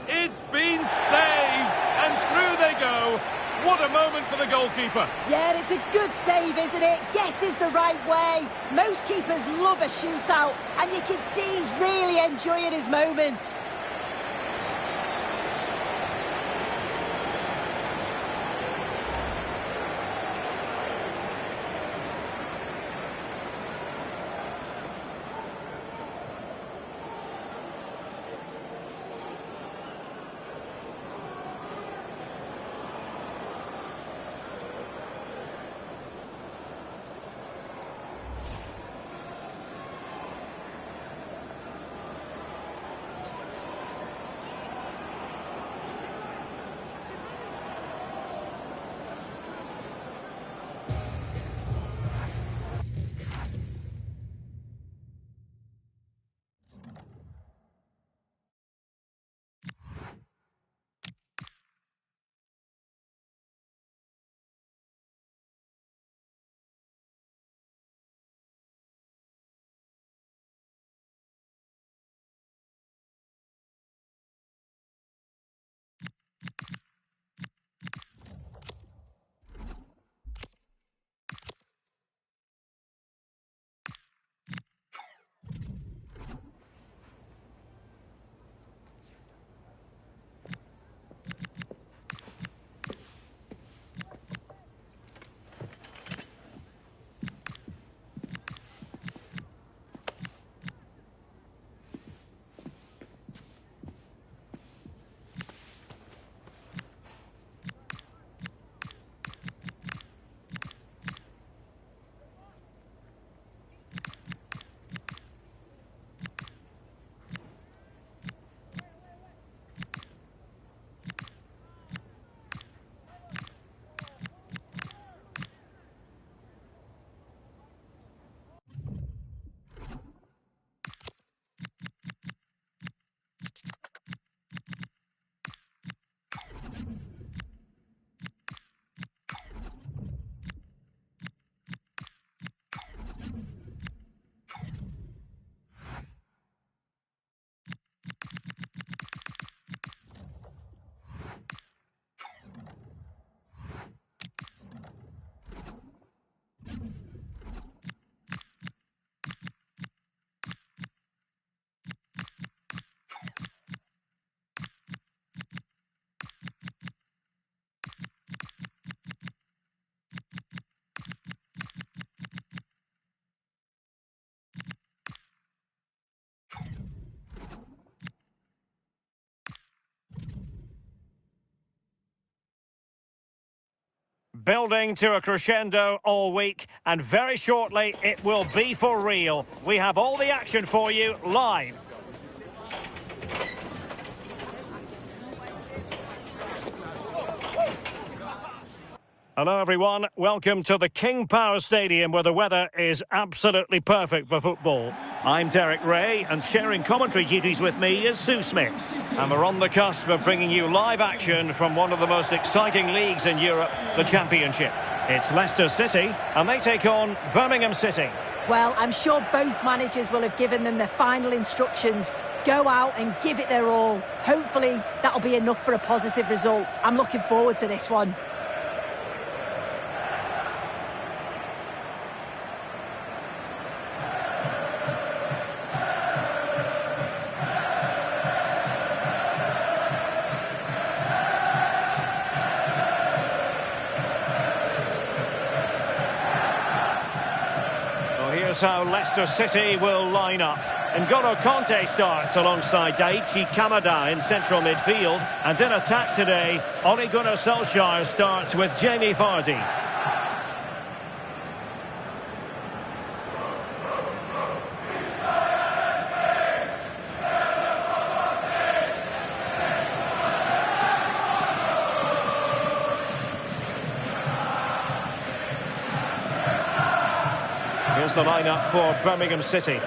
It's been saved, and through they go. What a moment for the goalkeeper. Yeah, it's a good save, isn't it? Guesses the right way. Most keepers love a shootout, and you can see he's really enjoying his moments. building to a crescendo all week, and very shortly it will be for real. We have all the action for you live. Hello everyone, welcome to the King Power Stadium where the weather is absolutely perfect for football. I'm Derek Ray and sharing commentary duties with me is Sue Smith. And we're on the cusp of bringing you live action from one of the most exciting leagues in Europe, the Championship. It's Leicester City and they take on Birmingham City. Well, I'm sure both managers will have given them their final instructions. Go out and give it their all. Hopefully that'll be enough for a positive result. I'm looking forward to this one. Here's how Leicester City will line up. N'Golo Kanté starts alongside Daichi Kamada in central midfield. And in attack today, Ole Gunnar Solskjaer starts with Jamie Vardy. Here's the lineup for Birmingham City.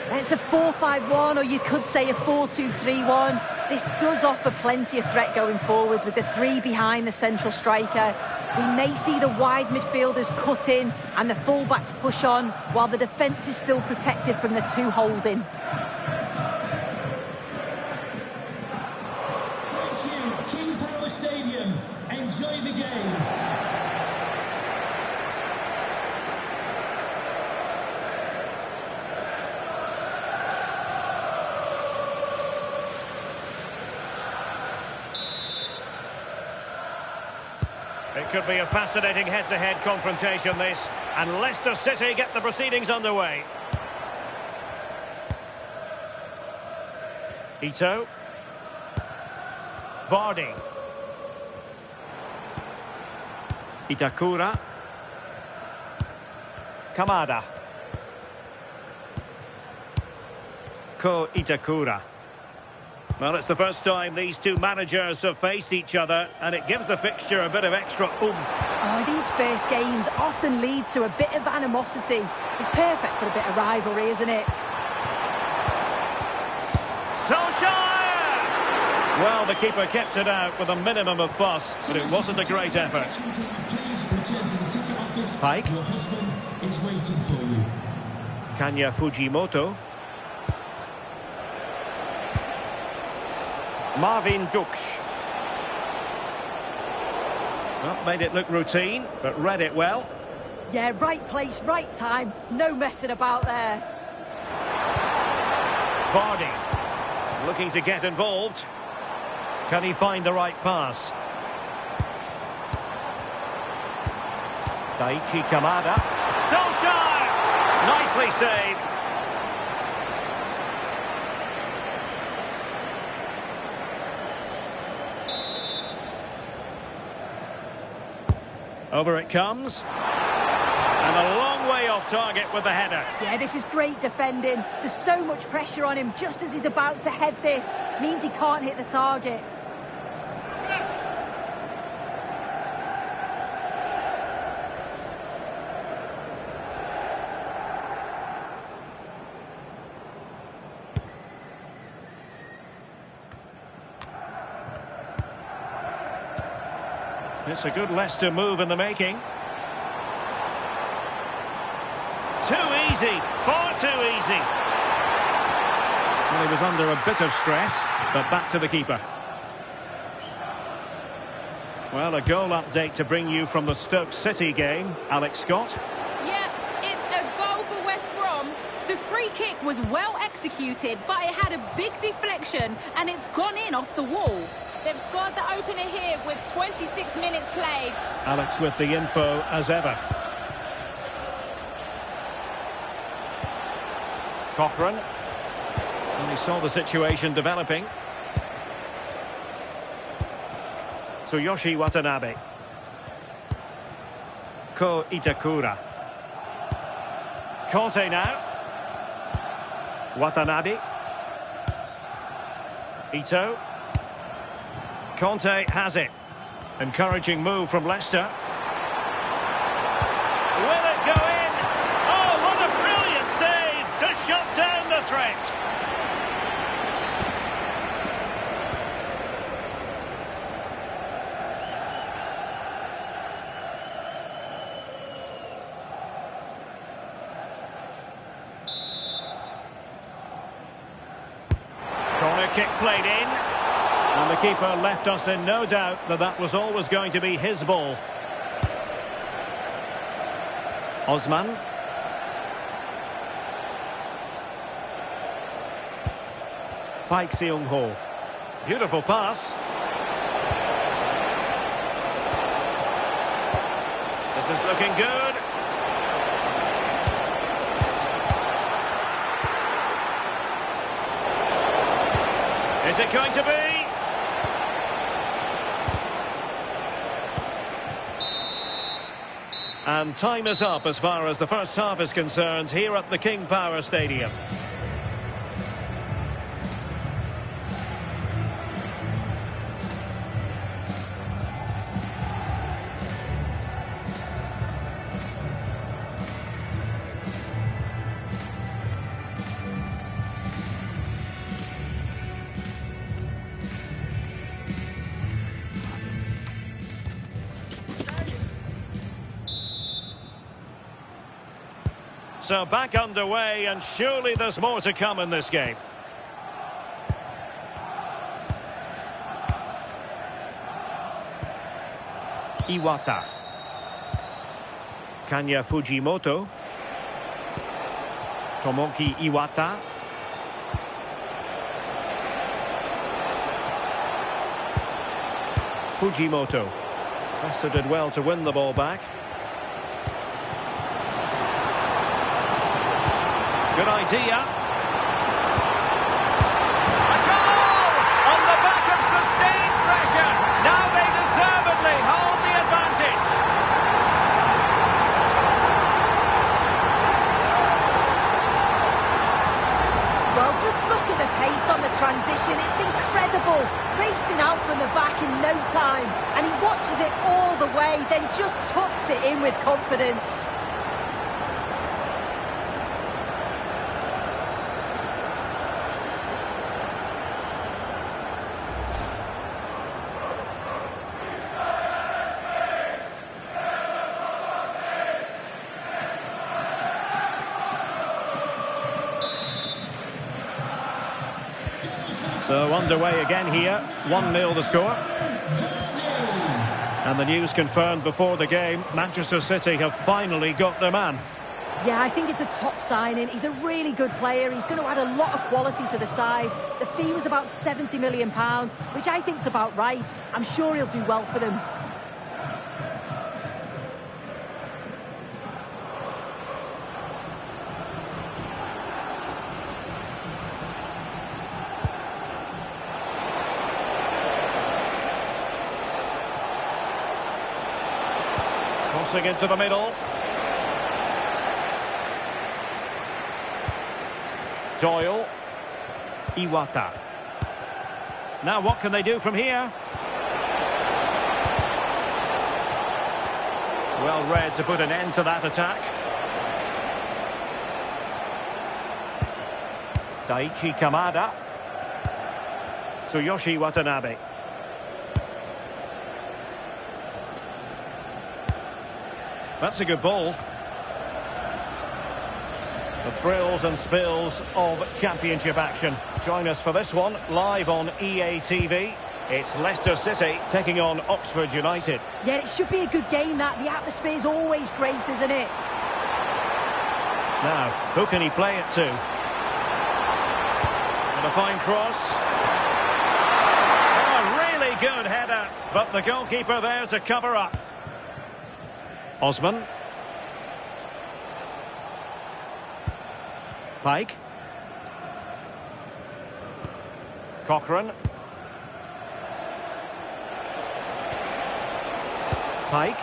It's a 4-5-1, or you could say a 4-2-3-1. This does offer plenty of threat going forward with the three behind the central striker. We may see the wide midfielders cut in and the fullbacks push on, while the defence is still protected from the two holding. Thank you, King Power Stadium. Enjoy the game. It could be a fascinating head-to-head confrontation, this. And Leicester City get the proceedings underway. Ito. Vardy. Itakura. Kamada. Ko Itakura. Well, it's the first time these two managers have faced each other, and it gives the fixture a bit of extra oomph. Oh, these first games often lead to a bit of animosity. It's perfect for a bit of rivalry, isn't it? Solskjaer! Well, the keeper kept it out with a minimum of fuss, but it wasn't a great effort. Please return to the ticket office. Pike. Your husband is waiting for you. Kanya Fujimoto. Marvin Duksh. Well, made it look routine, but read it well. Yeah, right place, right time. No messing about there. Vardy. Looking to get involved. Can he find the right pass? Daichi Kamada. Solskjaer! Nicely saved. Over it comes. And a long way off target with the header. Yeah, this is great defending. There's so much pressure on him just as he's about to head this. Means he can't hit the target. It's a good Leicester move in the making. Too easy, far too easy. Well, he was under a bit of stress, but back to the keeper. Well, a goal update to bring you from the Stoke City game. Alex Scott. Yeah, it's a goal for West Brom. The free kick was well executed, but it had a big deflection and it's gone in off the wall. They've scored the opener here with 26 minutes played. Alex with the info as ever. Cochrane. And he saw the situation developing. Tsuyoshi Watanabe. Yuko Itakura. Conte now. Watanabe. Ito. Conte has it. Encouraging move from Leicester. Will it go in? Oh, what a brilliant save to shut down the threat. Corner kick played in. And the keeper left us in no doubt that that was always going to be his ball. Osman. Paik Seung-ho. Beautiful pass. This is looking good. Is it going to be? And time is up as far as the first half is concerned here at the King Power Stadium. So back underway, and surely there's more to come in this game. Iwata. Kanya Fujimoto. Tomoki Iwata. Fujimoto. Leicester did well to win the ball back. Good idea. A goal! On the back of sustained pressure. Now they deservedly hold the advantage. Well, just look at the pace on the transition. It's incredible. Racing out from the back in no time. And he watches it all the way, then just tucks it in with confidence. So underway again here, 1-0 the score. And the news confirmed before the game, Manchester City have finally got their man. Yeah, I think it's a top signing. He's a really good player. He's going to add a lot of quality to the side. The fee was about £70 million, which I think's about right. I'm sure he'll do well for them. Crossing into the middle. Doyle. Iwata. Now what can they do from here? Well read to put an end to that attack. Daichi Kamada. Tsuyoshi Watanabe. That's a good ball. The thrills and spills of championship action. Join us for this one, live on EA TV. It's Leicester City taking on Oxford United. Yeah, it should be a good game, that. The atmosphere's always great, isn't it? Now, who can he play it to? And a fine cross. Oh, a really good header, but the goalkeeper there to cover up. Osman. Pike. Cochran. Pike.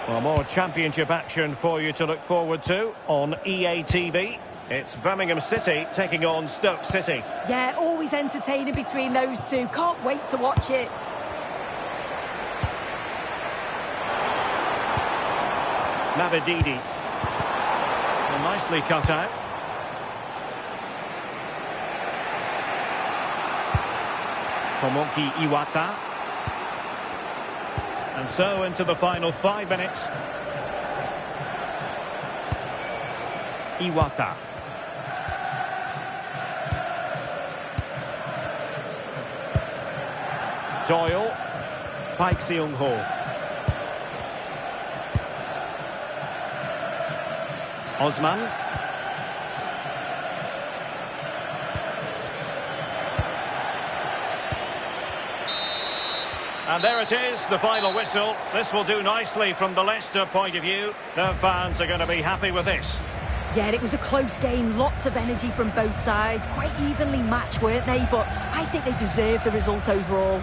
Well, more championship action for you to look forward to on EA TV. It's Birmingham City taking on Stoke City. Yeah, always entertaining between those two. Can't wait to watch it. Mavididi. Well, nicely cut out. Tomoki Iwata. And so into the final 5 minutes. Iwata. Doyle. Paik Seung-ho. Osman. And there it is, the final whistle. This will do nicely from the Leicester point of view. Their fans are going to be happy with this. Yeah, it was a close game, lots of energy from both sides. Quite evenly matched, weren't they? But I think they deserved the result overall.